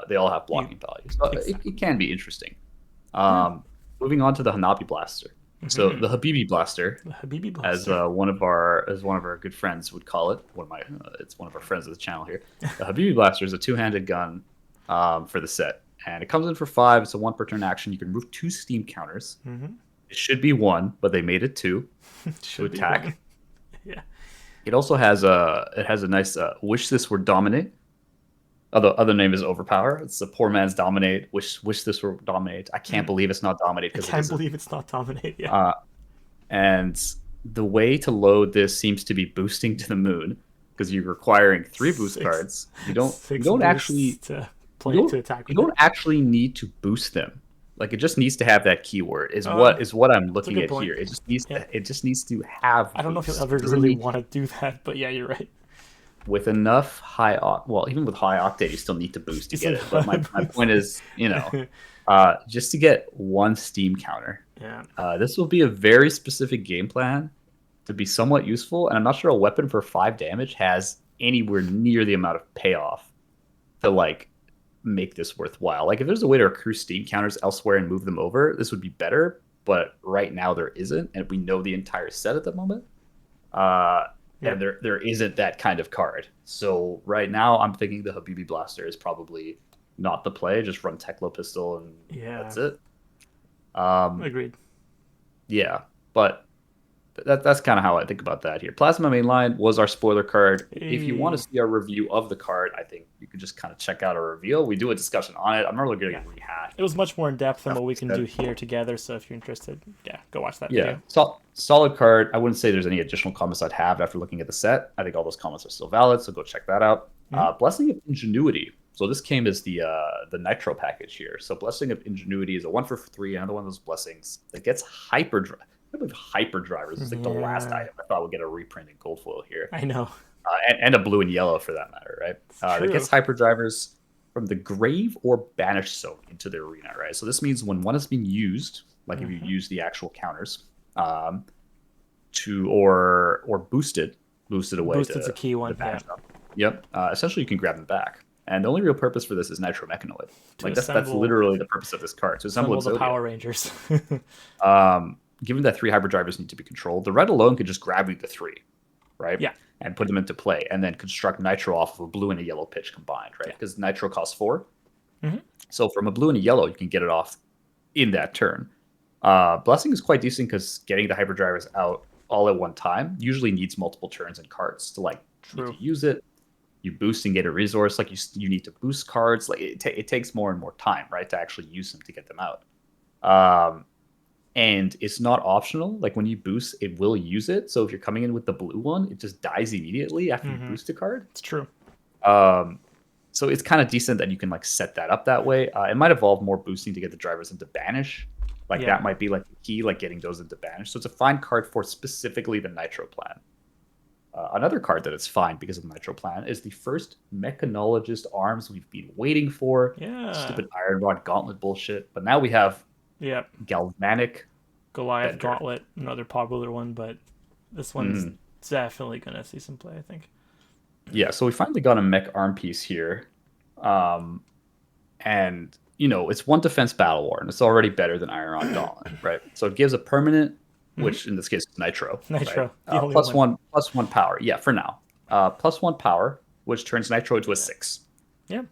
they all have You, blocking value. So exactly. it can be interesting. Yeah. Moving on to the Hanabi Blaster. So Hmm. the Habibi Blaster, The Habibi as Blaster. one of our good friends would call it. It's one of our friends of the channel here. The Habibi Blaster is a two-handed gun for the set, and it comes in for 5. It's a one per turn action. You can remove 2 steam counters. Hmm. It should be 1, but they made it 2 to Should be one. attack. Yeah. It also has a nice wish this were dominate. other name is Overpower. It's a poor man's Dominate. Wish this were Dominate. I can't Mm. believe it's not Dominate I because it can't isn't. believe it's not Dominate. Yeah. Uh, and the way to load this seems to be boosting to the moon because you're requiring three boost Six cards. You six don't boosts actually to you play to don't attack you with it. don't actually need to boost them. Like it just needs to have that keyword Uh, is what I'm that's a looking good at point. here. Yeah. It just needs to have I don't know if you'll boost. ever It doesn't really need want to do that, but yeah, you're right. with enough well, even with high octane, you still need to boost to You get still it. But gotta my boost point it. is, just to get one Steam counter, Yeah. this will be a very specific game plan to be somewhat useful. And I'm not sure a weapon for 5 damage has anywhere near the amount of payoff to like make this worthwhile. Like if there's a way to accrue Steam counters elsewhere and move them over, this would be better. But right now there isn't, and we know the entire set at the moment. Uh, and Yep. there isn't that kind of card. So right now I'm thinking the Habibi Blaster is probably not the play. Just run Teklo Pistol and Yeah. that's it. Um, Agreed. yeah, but that's kind of how I think about that here. Plasma Mainline was our spoiler card. If you want to Hey. see our review of the card, I think you could just kind of check out our reveal. We do a discussion on it. I'm not really going Yeah. to rehash It was much more in depth than stuff what we we can do said. here together. So if you're interested, yeah, go watch that Yeah, video. solid card. I wouldn't say there's any additional comments I'd have after looking at the set. I think all those comments are still valid, so go check that out. Hmm. Blessing of Ingenuity. So this came as the Nitro package here. So Blessing of Ingenuity is a 1 for 3, another one of those blessings that gets hyperdrive. I believe hyperdrivers is like the last Yeah, item I thought would get a reprint in gold foil here, I know. and a blue and yellow for that matter, right? It's That gets true. hyperdrivers from the grave or banished zone into the arena, right? So this means when one is being used, like if you Hmm. use the actual counters, um, to or boosted away Boosted's a to key the one. Yeah. banished zone. Yep. Essentially, you can grab them back, and the only real purpose for this is Nitro Mechanoid. To Like that's assemble literally the purpose of this card to assemble assemble the Exodia. Power Rangers. Given that 3 hyperdrivers need to be controlled, the red alone could just grab you the 3, right? Yeah. And put them into play, and then construct Nitro off of a blue and a yellow pitch combined, right? Yeah. Because Nitro costs 4. Hmm. So from a blue and a yellow, you can get it off in that turn. Blessing is quite decent because getting the hyperdrivers out all at one time usually needs multiple turns and cards to like need True. to use it. You boost and get a resource, like you need to boost cards. Like it takes more and more time, right, to actually use them to get them out. Um, and it's not optional. Like when you boost, it will use it. So if you're coming in with the blue one, it just dies immediately after you Hmm. boost a card. It's true. Um, so it's kind of decent that you can like set that up that way. It might evolve more boosting to get the drivers into banish. Like Yeah. that might be like the key, like getting those into banish. So it's a fine card for specifically the Nitro plan. Another card that is fine because of the Nitro plan is the first Mechanologist arms we've been waiting for. Yeah. Stupid Iron Rod Gauntlet bullshit. But now we have Yeah. Galvanic Goliath Bender. Gauntlet, another popular one, but this one's Mhm. definitely gonna see some play, I think. Yeah, so we finally got a mech arm piece here. Um, and it's one defense battle war, and it's already better than Iron Rod Gauntlet, right? So it gives a permanent, Hmm. which in this case is Nitro, right? Nitro, the only Plus one. one power. Yeah, for now. Plus 1 power, which turns Nitro into a 6 Yeah.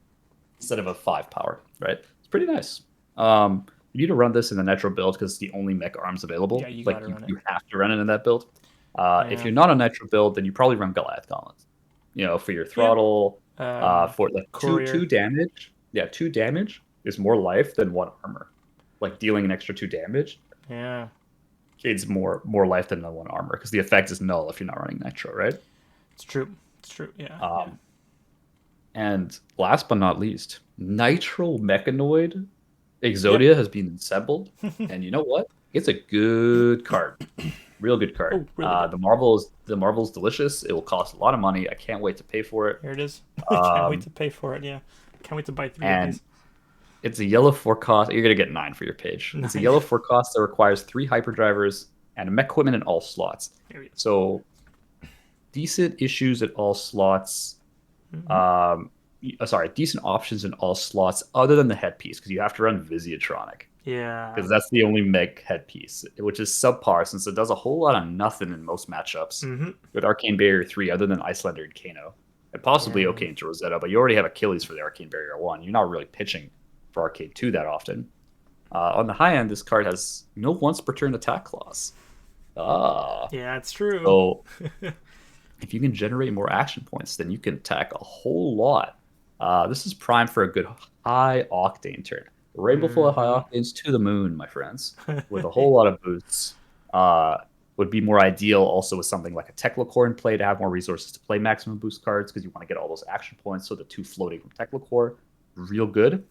instead of a 5 power, right? It's pretty nice. You need to run this in the Nitro build because it's the only mech arms Yeah, available. you Like gotta you, run it. you have to run it in that build. If Yeah. you're not a Nitro build, then you probably run Goliath Gauntlets. For your Yeah. throttle, Um, for like two Courier. damage. Yeah, 2 damage is more life than 1 armor. Like dealing an extra 2 damage, Yeah. it's more life than the 1 armor because the effect is null if you're not running Nitro, right? It's true. It's true. Yeah. Yeah. Um, and last but not least, Nitro Mechanoid Yep. Exodia has been assembled, and you know what? It's a good card, real good card. Oh, really good. The Marvel is delicious. It will cost a lot of money. I can't wait to pay for it. Here it is. Can't wait Um, to pay for it. Yeah. Can't wait to buy 3 of and these. it's a yellow 4 cost. You're gonna get 9 for your page. It's a 9. yellow 4 cost that requires 3 hyperdrivers and mech equipment in all slots. Here it is. So decent issues at all slots. Mm-hmm. Decent options in all slots other than the headpiece because you have to run Visiatronic Yeah. because that's the only mech headpiece, which is subpar since it does a whole lot of nothing in most matchups Mm-hmm. with Arcane Barrier 3 other than Icelander and Kano. And possibly Yeah. okay into Rosetta, but you already have Achilles for the Arcane Barrier 1. You're not really pitching for Arcane 2 that often. On the high end, this card has no once per turn attack clause. Ah. Yeah, it's true. So if you can generate more action points, then you can attack a whole lot. This is prime for a good high octane turn. Rainbow full of high Mm-hmm. octanes to the moon, my friends, with a whole lot of boosts. Uh, would be more ideal also with something like a Techlicore in play to have more resources to play maximum boost cards because you want to get all those action points. So the two floating from Techlicore, real good.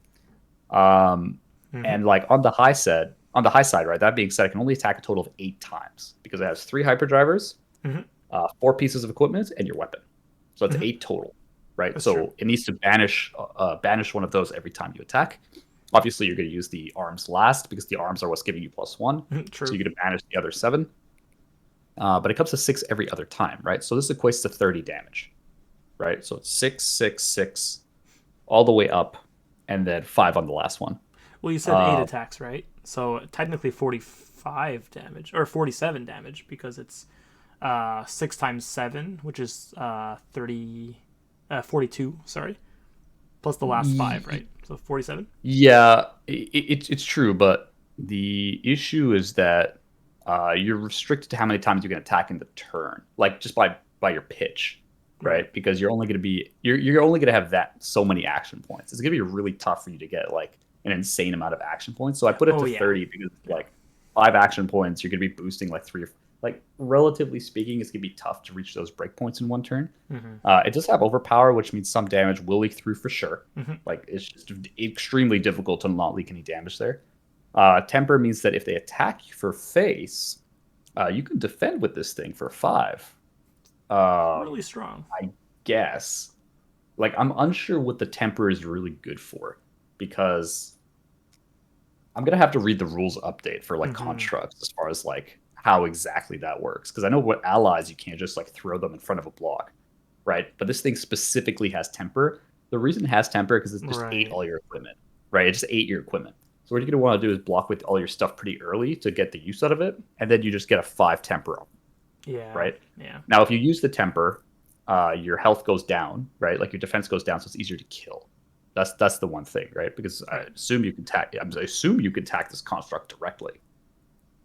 Um, Mm-hmm. and like on the high side, right? That being said, it can only attack a total of 8 times because it has three hyperdrivers, Mm-hmm. four pieces of equipment, and your weapon. So it's Mm-hmm. eight total, right? That's true. So it needs to banish one of those every time you attack. Obviously, you're going to use the arms last because the arms are what's giving you +1. Mhm, So true. you're going to banish the other 7. But it comes to 6 every other time, right? So this equates to 30 damage, right? So it's 6, 6, 6, all the way up, and then 5 on the last one. Well, you said eight Uh, attacks, right? So technically 45 damage or 47 damage because it's 6 times 7, which is 30, 42. Sorry, plus the last five, right? So 47. Yeah, it's true, but the issue is that you're restricted to how many times you can attack in the turn, like just by your pitch, Right. right? Because you're only gonna have that so many action points. It's gonna be really tough for you to get like an insane amount of action points. So I put it Oh to yeah. 30 because Yeah. like 5 action points, you're gonna be boosting like three or like relatively speaking, it's gonna be tough to reach those breakpoints in one turn. Mm-hmm. It does have overpower, which means some damage will leak through for sure. Mm-hmm. Like it's just extremely difficult to not leak any damage there. Temper means that if they attack you for face, you can defend with this thing for 5. Really strong. I guess. Like I'm unsure what the temper is really good for because I'm gonna have to read the rules update for like Mm-hmm. constructs as far as like how exactly that works. Because I know what allies you can't just like throw them in front of a block, right? But this thing specifically has temper. The reason it has temper because it just ate Right. all your equipment, right? It just ate your equipment. So what you're gonna want to do is block with all your stuff pretty early to get the use out of it, and then you just get a 5 temper up, Yeah. right? Yeah. Now if you use the temper, your health goes down, right? Like your defense goes down, so it's easier to kill. That's the one thing, right? Because Right. I assume you can attack this construct directly.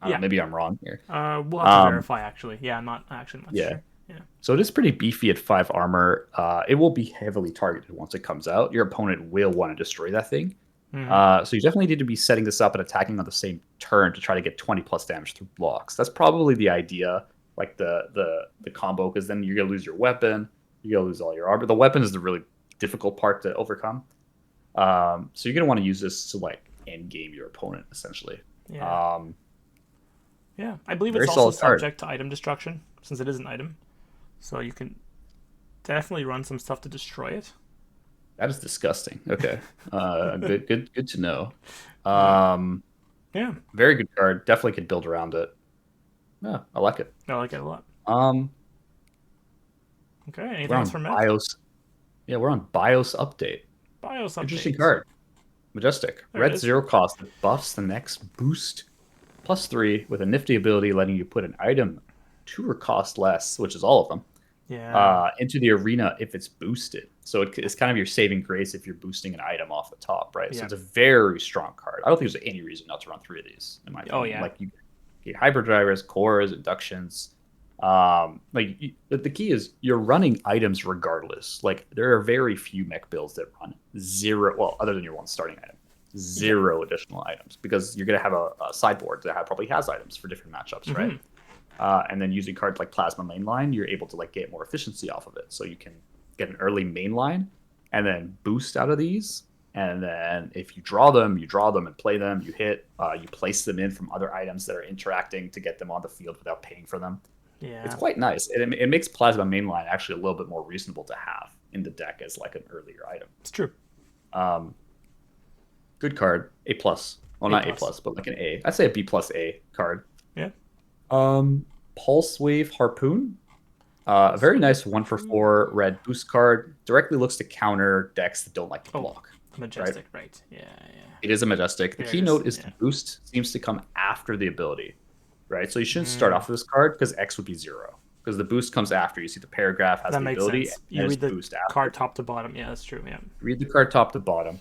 Yeah. Maybe I'm wrong here. We'll have to Um, verify actually. Yeah, I'm not actually much yeah. sure. Yeah. So it is pretty beefy at 5 armor. It will be heavily targeted once it comes out. Your opponent will want to destroy that thing. Mm-hmm. So you definitely need to be setting this up and attacking on the same turn to try to get 20 plus damage through blocks. That's probably the idea, like the combo, because then you're gonna lose your weapon, you're gonna lose all your armor. The weapon is the really difficult part to overcome. So you're gonna want to use this to like end game your opponent essentially. Yeah. Um, Yeah. I believe it's Very also solid card. subject to item destruction since it is an item, so you can definitely run some stuff to destroy it. That is disgusting. Okay. Good to know. Yeah. Um, Yeah. Very good card. Definitely could build around it. Yeah, I like it. I like it a lot. Um, Okay. we're Anything else on from Mech? BIOS. Yeah, we're on BIOS update. BIOS Interesting update. card. Majestic. There it Red is. 0 cost that buffs the next boost +3 with a nifty ability letting you put an item 2 or cost less, which is all of them, Yeah. into the arena if it's boosted. So it's kind of your saving grace if you're boosting an item off the top, right? So Yeah. it's a very strong card. I don't think there's any reason not to run 3 of these, in my Oh opinion. yeah. Like you get hyperdrivers, cores, inductions. The key is you're running items regardless. Like there are very few mech builds that run 0. Well, other than your one starting item, Yeah. 0 additional items because you're gonna have a sideboard that probably has items for different matchups, right? Mm-hmm. And then using cards like Plasma Mainline, you're able to like get more efficiency off of it. So you can get an early mainline and then boost out of these. And then if you draw them and play them, you hit, you place them in from other items that are interacting to get them on the field without paying for them. It's Yeah. quite nice. It makes Plasma Mainline actually a little bit more reasonable to have in the deck as like an earlier item. It's true. Um, Good card, A plus. Well, A not A plus. plus, but like an A. I'd say a B plus A card. Yeah. Pulse Wave Harpoon. A very Sweet. nice 1 for 4 red boost card. Directly looks to counter decks that don't like to Oh, block. Right? majestic. Right. Yeah. Yeah. It is a majestic. The There it is. keynote is the Yeah. boost seems to come after the ability. Right? So you shouldn't start Mm, off with this card because X would be 0. Because the boost comes after. You see the paragraph has that the makes ability sense. and You it's read the boost after. card top to bottom. Yeah, that's true. Yeah. Read the card top to bottom.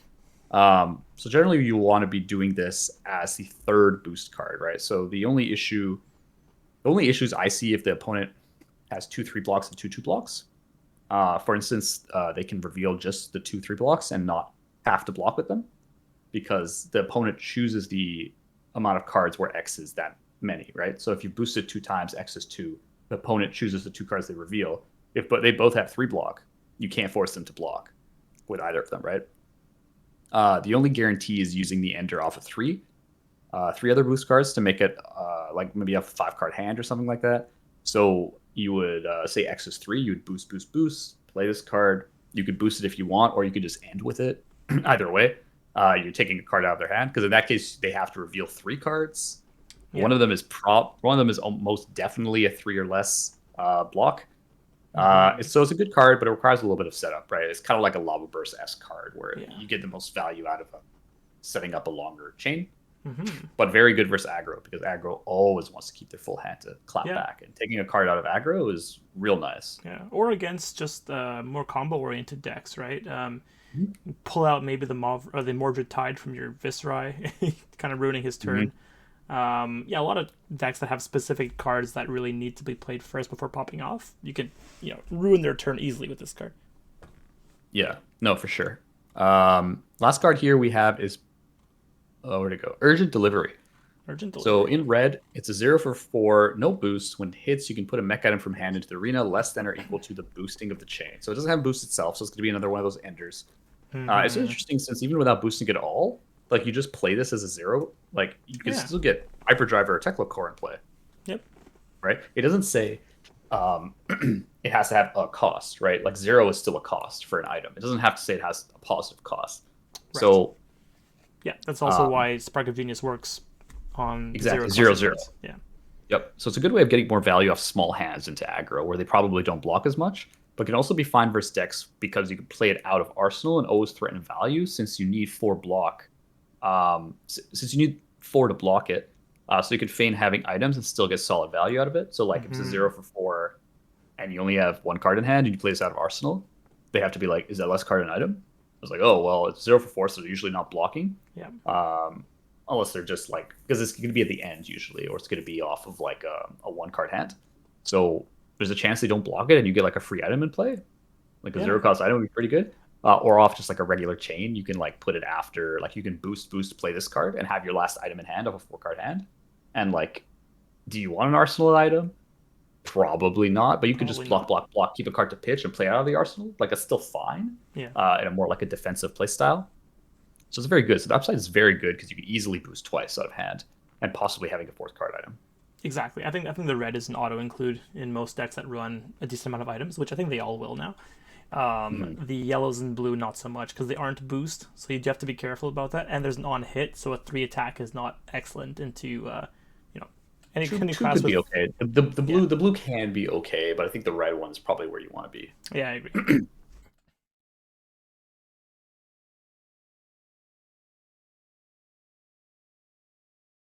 So generally you want to be doing this as the third boost card, right? So the only issues I see if the opponent has 2/3 blocks and 2/2 blocks. For instance, they can reveal just the 2/3 blocks and not have to block with them because the opponent chooses the amount of cards where X is that many, right? So if you boost it 2 times, X is 2. The opponent chooses the 2 cards they reveal. If but they both have 3 block, you can't force them to block with either of them, right? The only guarantee is using the ender off of three other boost cards to make it like maybe a 5 card hand or something like that. So you would say X is 3, you would boost, boost, boost, play this card. You could boost it if you want, or you could just end with it. Either way, you're taking a card out of their hand because in that case they have to reveal 3 cards. Yeah. One of them is most definitely a 3 or less block. Mm-hmm. So it's a good card, but it requires a little bit of setup, right? It's kind of like a Lava Burst-esque card where Yeah. you get the most value out of setting up a longer chain, Mm-hmm. but very good versus aggro because aggro always wants to keep their full hand to clap Yeah. back. And taking a card out of aggro is real nice. Yeah. Or against just more combo oriented decks, right? Mhm. Pull out maybe the or the Mordred Tide from your Viserai, kind of ruining his turn. Yeah, a lot of decks that have specific cards that really need to be played first before popping off, you could ruin their turn easily with this card. Yeah, no, for sure. Last card here we have is where'd it go? Urgent Delivery. Urgent So Delivery. in red, it's a 0 for 4, no boost. When it hits, you can put a mech item from hand into the arena less than or equal to the boosting of the chain. So it doesn't have boost itself, so it's going to be another one of those enders. It's Mm-hmm. interesting since even without boosting at all, like you just play this as a 0, like you can Yeah. still get Hyperdrive or Tekla Core in play, Yep. right? It doesn't say it has to have a cost, right? Like 0 is still a cost for an item. It doesn't have to say it has a positive cost. Right. So Yeah. That's also um, why Spark of Genius works on zero exactly, cost 0/0. units. Yeah. Yep. So it's a good way of getting more value off small hands into aggro, where they probably don't block as much, but can also be fine versus decks because you can play it out of arsenal and always threaten value since you need 4 block. Since you need 4 to block it, so you could feign having items and still get solid value out of it. So like if it's a Mm-hmm. 0 for 4 and you only have 1 card in hand and you play this out of arsenal, they have to be like, is that less card an item? I was like, oh well, it's 0 for 4, so they're usually not blocking. Yeah. Um, Unless they're just like because it's going to be at the end usually, or it's going to be off of like a 1 card hand. So there's a chance they don't block it, and you get like a free item in play, like a Yeah. 0 cost item would be pretty good. Or off just like a regular chain, you can like put it after, like you can boost, play this card, and have your last item in hand of a 4 card hand. And like, do you want an arsenal item? Probably not, but you could just Probably block, not. block, block, keep a card to pitch and play out of the arsenal. Like it's still fine, Yeah. in a more like a defensive play style. So it's very good. So the upside is very good because you can easily boost twice out of hand and possibly having a 4th card item. Exactly. I think the red is an auto include in most decks that run a decent amount of items, which I think they all will now. Mhm. The yellows and blue not so much because they aren't boost, so you have to be careful about that. And there's an on hit, so a 3 attack is not excellent into you know Two any two class could with. be okay. The Yeah, blue can be okay, but I think the red one is probably where you want to be. yeah, I agree.